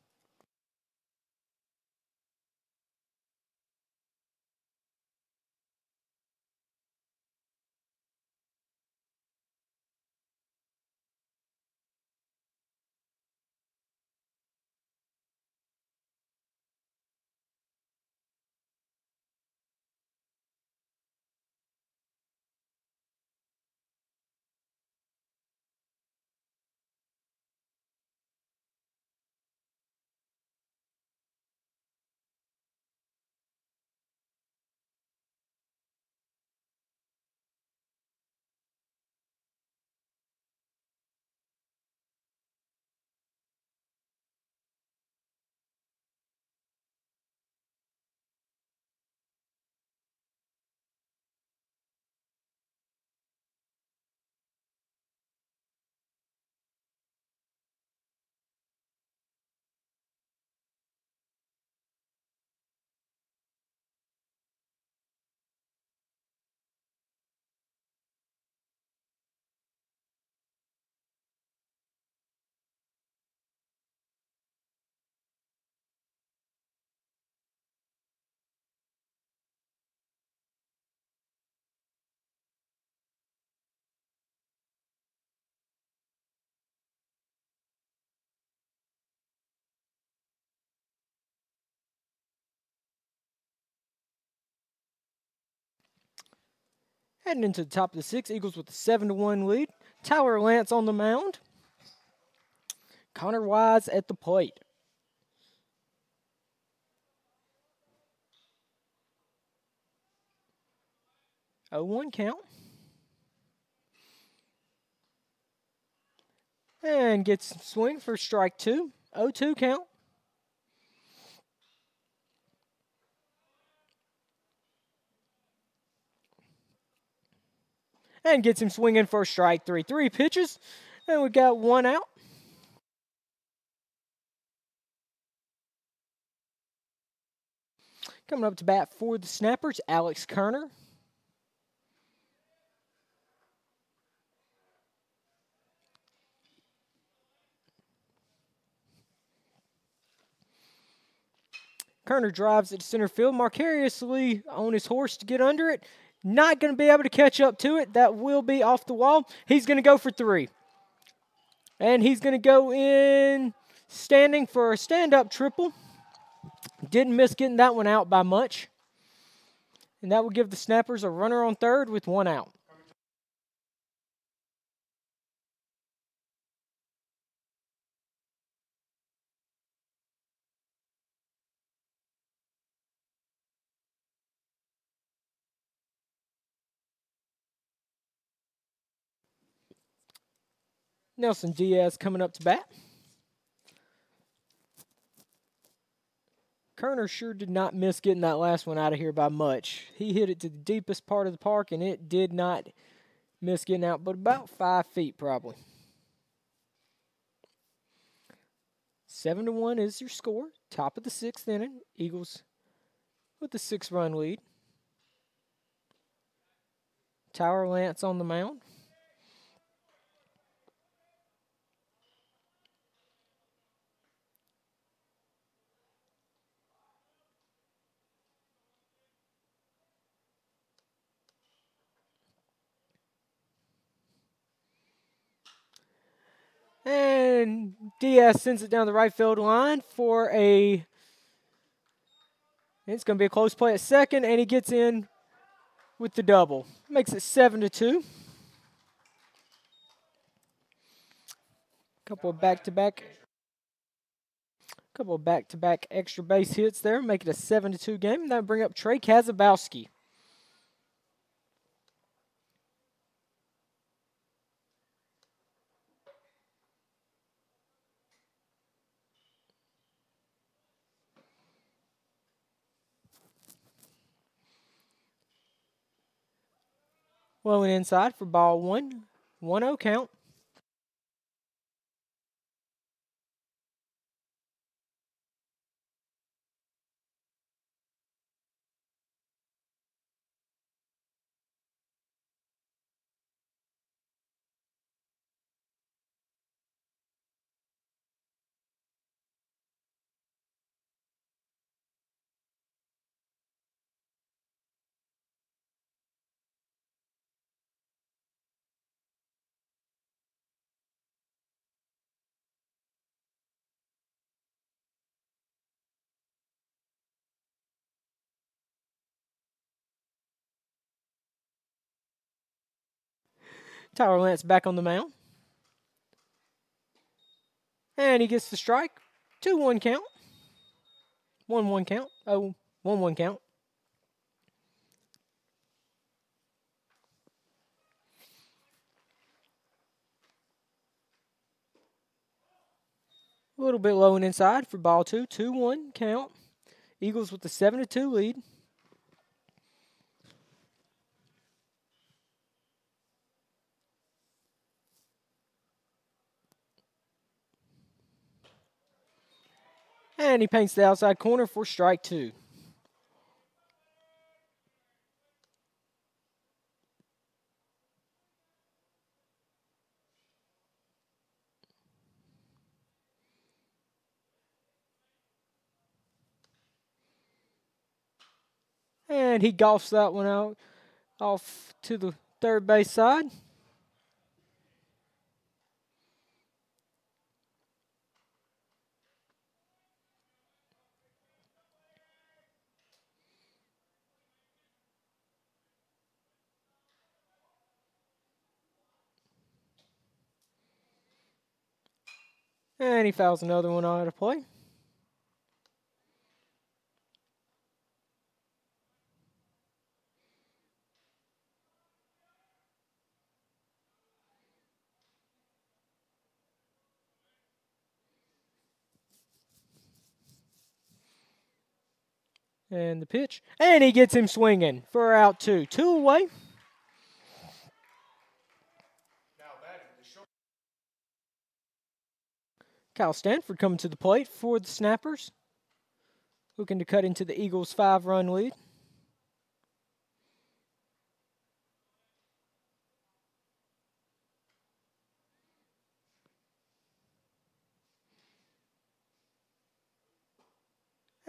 Heading into the top of the 6th, Eagles with a 7-1 lead. Tyler Lance on the mound. Connor Wise at the plate. Oh, 1 count. And gets swing for strike 2. 0-2 count. And gets him swinging for strike 3. 3 pitches, and we got 1 out. Coming up to bat for the Snappers, Alex Kerner. Kerner drives it to center field. Marcarius Lee on his horse to get under it. Not going to be able to catch up to it. That will be off the wall. He's going to go for 3. And he's going to go in standing for a stand-up triple. Didn't miss getting that one out by much. And that will give the Snappers a runner on third with 1 out. Nelson Diaz coming up to bat. Kerner sure did not miss getting that last one out of here by much. He hit it to the deepest part of the park, and it did not miss getting out, but about 5 feet probably. 7-1 is your score. Top of the 6th inning. Eagles with the 6-run lead. Tyler Lance on the mound. And Diaz sends it down the right field line for a... It's going to be a close play at second, and he gets in with the double. Makes it 7-2. Couple of back-to-back extra base hits there, make it a 7-2 game. That'll bring up Trey Kazabowski. Low and inside for ball 1. 1-0 count. Tyler Lance back on the mound. And he gets the strike. 2-1 count. 1-1 count. Oh, 1-1 count. A little bit low and inside for ball 2. 2-1 count. Eagles with the 7-2 lead. And he paints the outside corner for strike 2. And he golfs that one out off to the third base side. And he fouls another one out of play. And the pitch. And he gets him swinging for out two. Two away. Now batting the short. Kyle Stanford coming to the plate for the Snappers. Looking to cut into the Eagles' 5-run lead.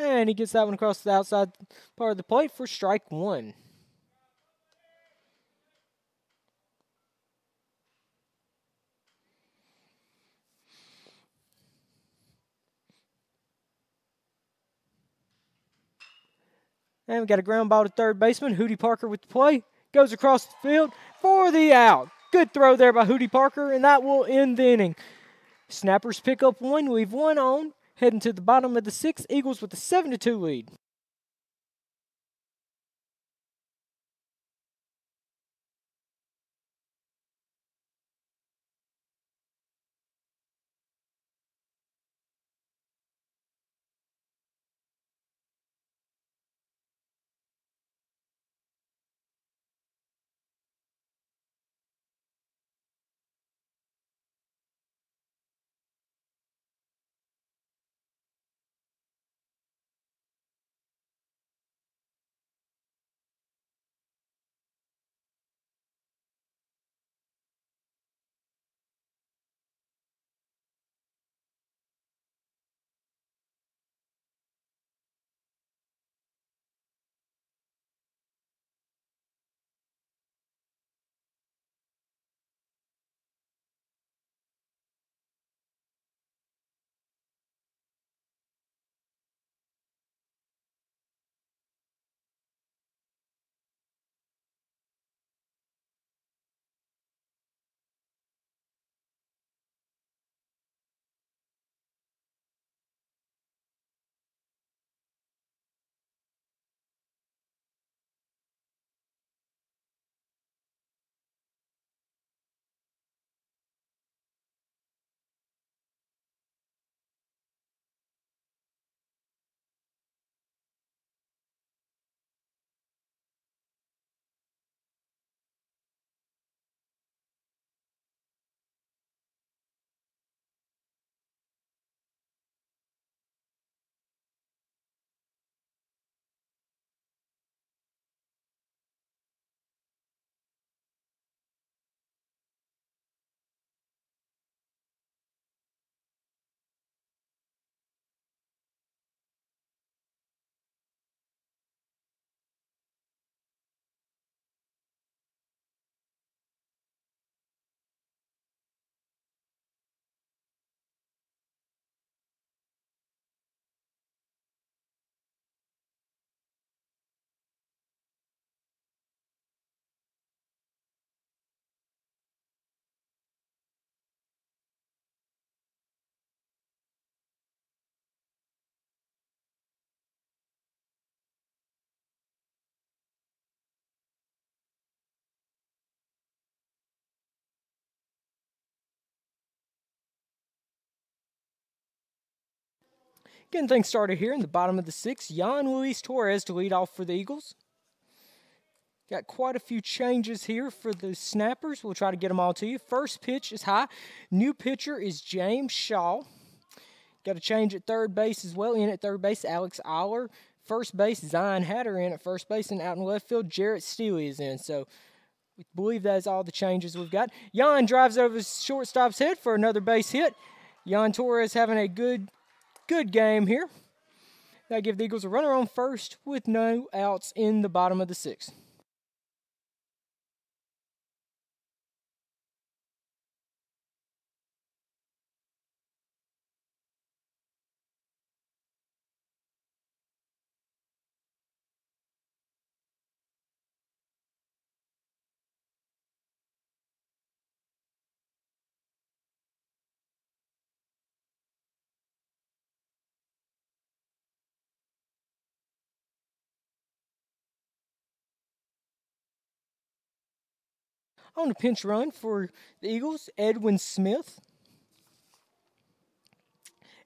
And he gets that one across the outside part of the plate for strike one. And we got a ground ball to third baseman. Hootie Parker with the play. Goes across the field for the out. Good throw there by Hootie Parker, and that will end the inning. Snappers pick up one, leave one on. Heading to the bottom of the sixth. Eagles with a 7-2 lead. Getting things started here in the bottom of the sixth. Yan Luis Torres to lead off for the Eagles. Got quite a few changes here for the Snappers. We'll try to get them all to you. First pitch is high. New pitcher is James Shaw. Got a change at third base as well. In at third base, Alex Eiler. First base, Zion Hatter in at first base. And out in left field, Jarrett Steele is in. So we believe that is all the changes we've got. Yan drives over his shortstop's head for another base hit. Yan Torres having a good game here. That give the Eagles a runner on first with no outs in the bottom of the sixth. On the pinch run for the Eagles, Edwin Smith.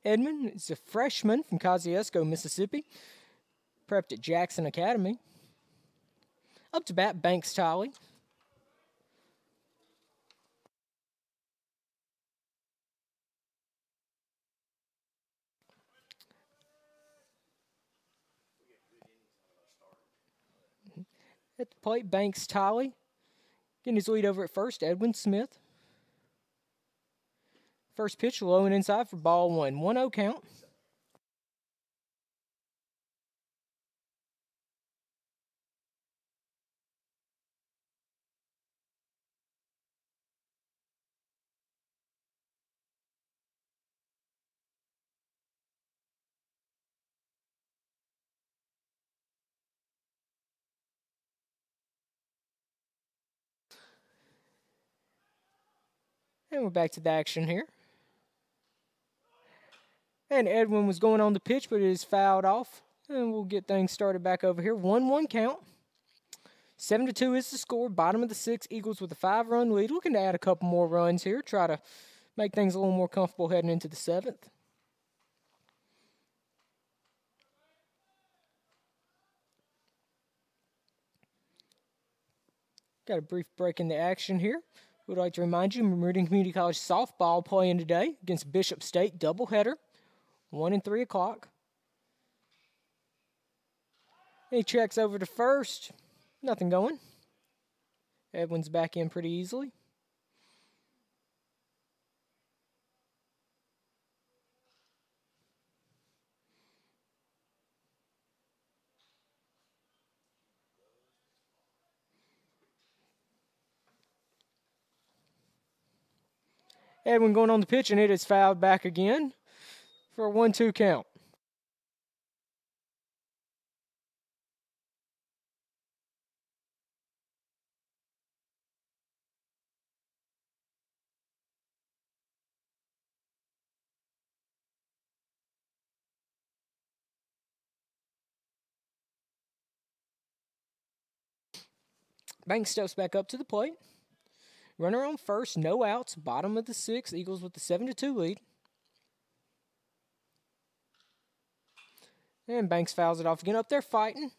Edmund is a freshman from Kosciuszko, Mississippi. Prepped at Jackson Academy. Up to bat, Banks Tolley. At the plate, Banks Tolley. Getting his lead over at first, Edwin Smith. First pitch, low and inside for ball one. 1-0 count. And we're back to the action here. And Edwin was going on the pitch, but it is fouled off. And we'll get things started back over here. 1-1 count. 7-2 is the score. Bottom of the sixth. Eagles with a 5-run lead. Looking to add a couple more runs here. Try to make things a little more comfortable heading into the seventh. Got a brief break in the action here. We'd like to remind you, Meridian Community College softball playing today against Bishop State, doubleheader, 1 and 3 o'clock. He checks over to first, nothing going. Edwin's back in pretty easily. Edwin going on the pitch, and it is fouled back again for a 1-2 count. Banks steps back up to the plate. Runner on first, no outs, bottom of the sixth. Eagles with the 7-2 lead. And Banks fouls it off again. Up there fighting.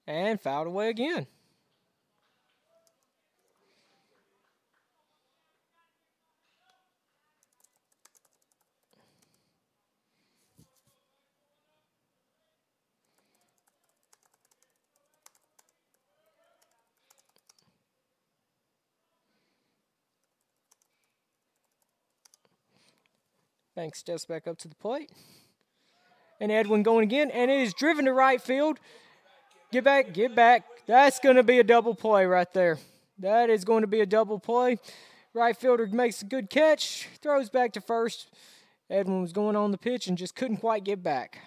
And fouled away again. Banks steps back up to the plate. And Edwin going again, and it is driven to right field. Get back, get back. That's going to be a double play right there. That is going to be a double play. Right fielder makes a good catch, throws back to first. Edwin was going on the pitch and just couldn't quite get back.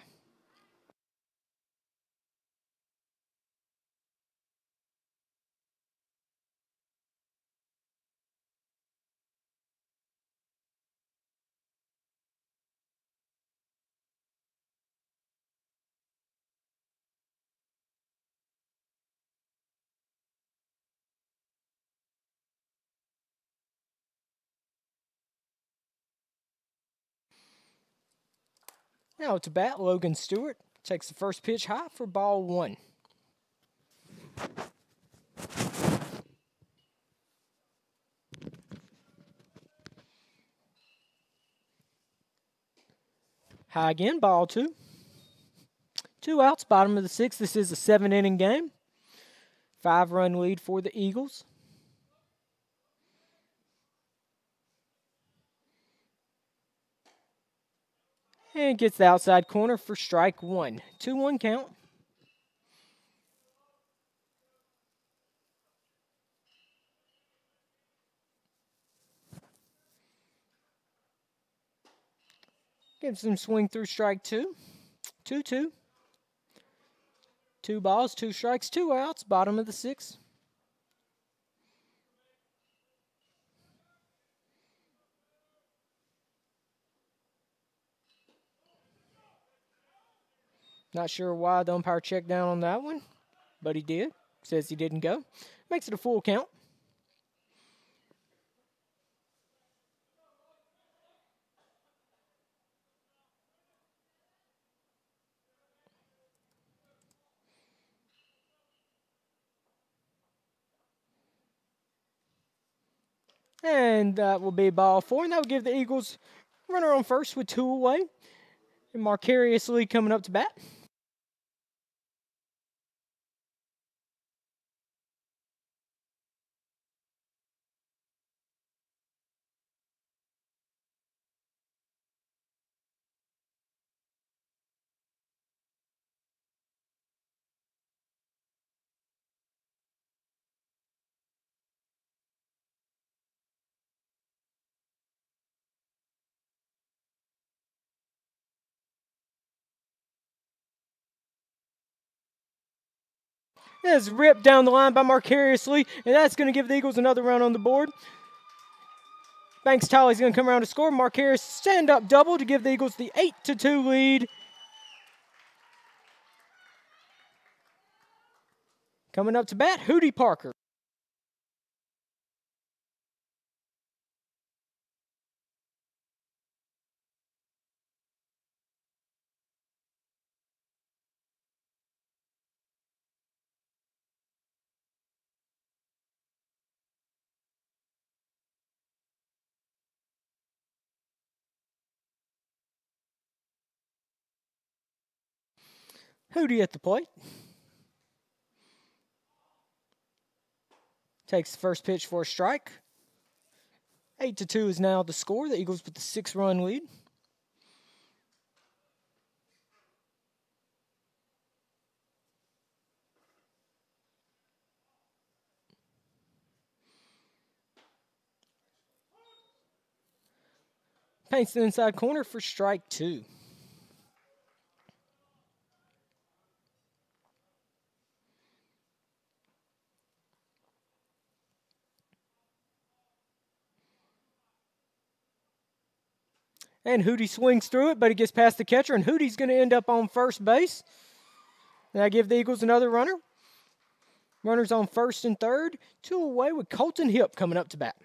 Now to bat, Logan Stewart takes the first pitch high for ball one. High again, ball two. 2 outs, bottom of the sixth. This is a 7-inning game. 5-run lead for the Eagles. And gets the outside corner for strike one. 2-1 count. Gives him swing through strike two. 2-2. 2 balls, 2 strikes, 2 outs, bottom of the 6th. Not sure why the umpire checked down on that one, but he did. Says he didn't go. Makes it a full count. And that will be ball 4, and that will give the Eagles runner on first with 2 away. And Marcarius Lee coming up to bat. That's ripped down the line by Marcarius Lee, and that's going to give the Eagles another run on the board. Banks Tolley's going to come around to score. Marcarius stand-up double to give the Eagles the 8-2 lead. Coming up to bat, Hootie Parker. Hootie at the plate. Takes the first pitch for a strike. 8-2 is now the score. The Eagles with the 6-run lead. Paints the inside corner for strike 2. And Hootie swings through it, but he gets past the catcher, and Hootie's going to end up on first base. And I give the Eagles another runner. Runners on first and third. 2 away with Colton Hip coming up to bat.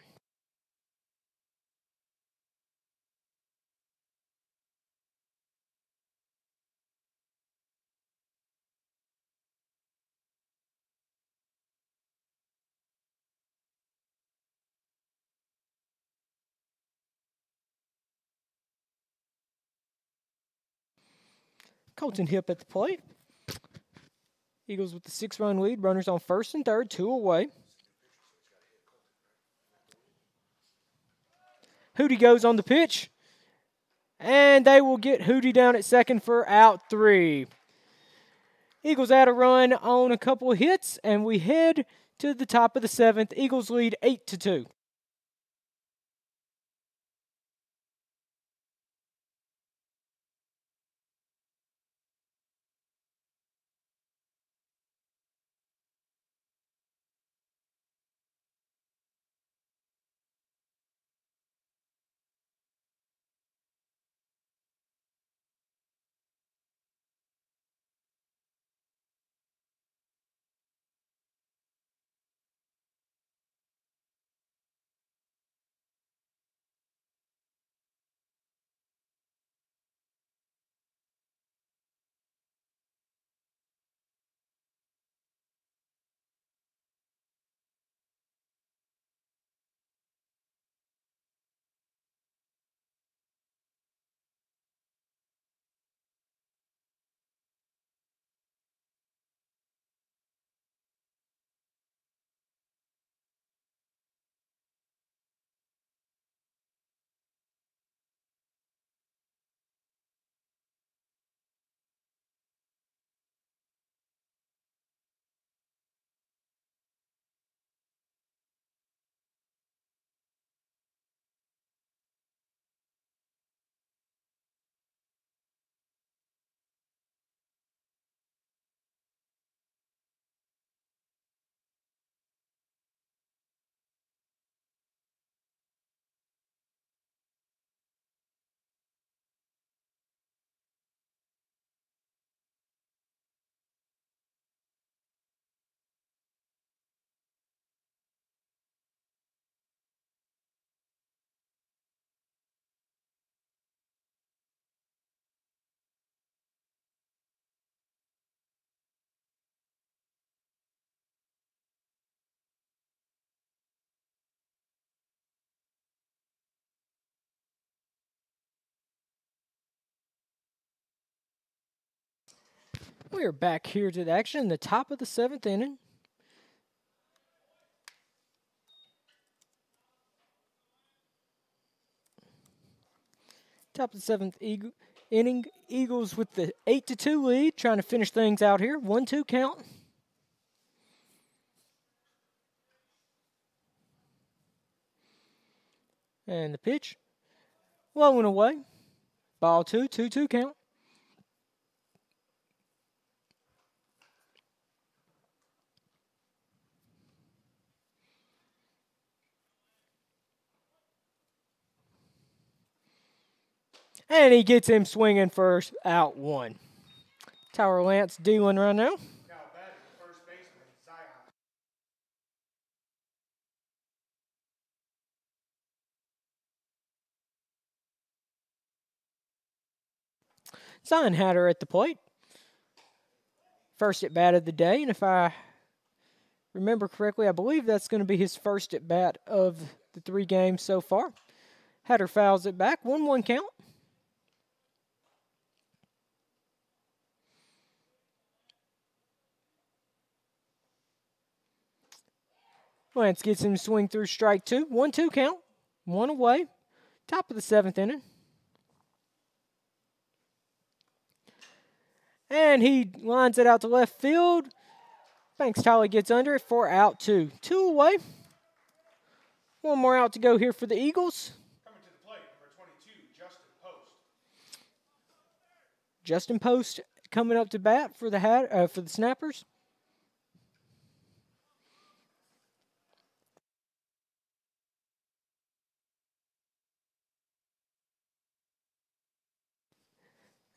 Colton Hip at the plate. Eagles with the 6-run lead. Runners on first and third. 2 away. Hootie goes on the pitch. And they will get Hootie down at second for out 3. Eagles add a run on a couple of hits, and we head to the top of the 7th. Eagles lead 8-2. We are back here to the action in the top of the 7th inning. Top of the 7th inning. Eagles with the 8-2 lead, trying to finish things out here. 1-2 count. And the pitch. Low and away. Ball 2, 2-2 count. And he gets him swinging first, out 1. Tyler Lance dealing right now. Now batting first baseman, Zion. Zion Hatter at the plate. First at bat of the day, and if I remember correctly, I believe that's going to be his first at bat of the 3 games so far. Hatter fouls it back, 1-1 count. Lance gets him to swing through strike 2. 1-2 count. 1 away. Top of the 7th inning. And he lines it out to left field. Banks Tyler gets under it for out 2. 2 away. 1 more out to go here for the Eagles. Coming to the plate, number 22, Justin Post. Justin Post coming up to bat for the Snappers.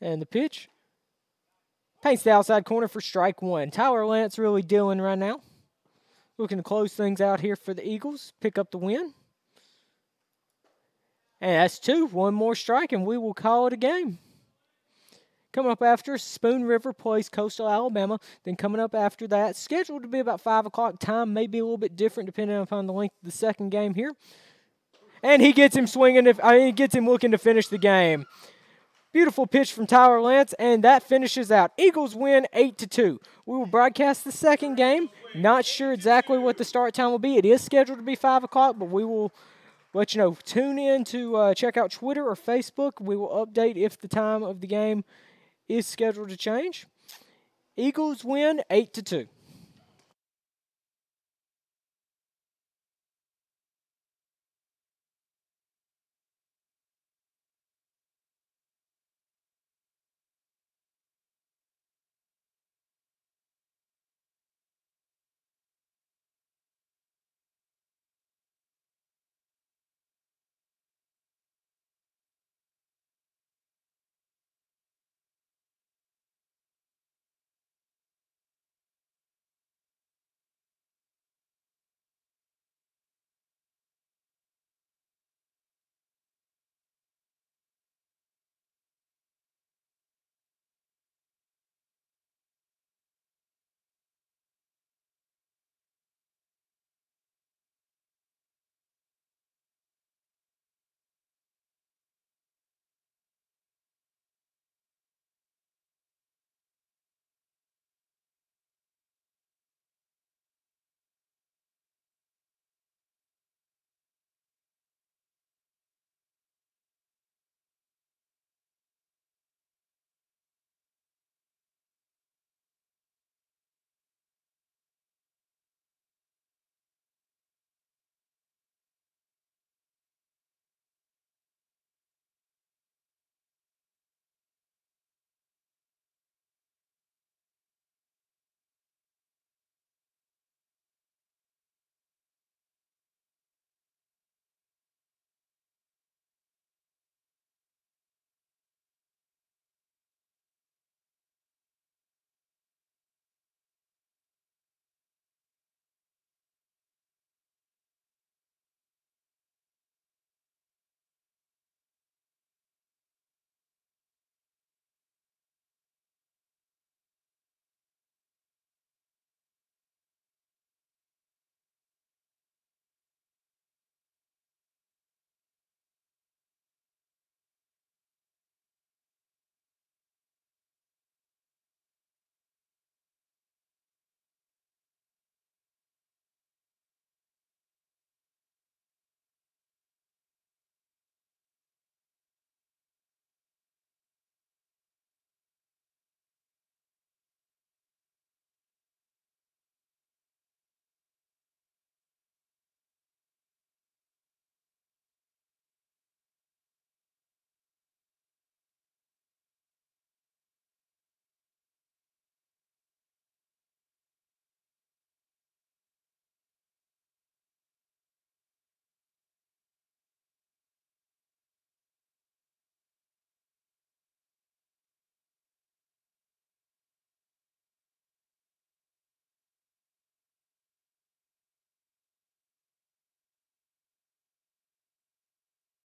And the pitch. Paints the outside corner for strike 1. Tyler Lance really dealing right now. Looking to close things out here for the Eagles. Pick up the win. And that's 2. 1 more strike, and we will call it a game. Coming up after, Spoon River plays Coastal Alabama. Then coming up after that, scheduled to be about 5 o'clock. Time may be a little bit different depending upon the length of the second game here. And he gets him swinging. He gets him looking to finish the game. Beautiful pitch from Tyler Lance, and that finishes out. Eagles win 8-2. We will broadcast the second game. Not sure exactly what the start time will be. It is scheduled to be 5 o'clock, but we will let you know. Tune in to check out Twitter or Facebook. We will update if the time of the game is scheduled to change. Eagles win 8-2.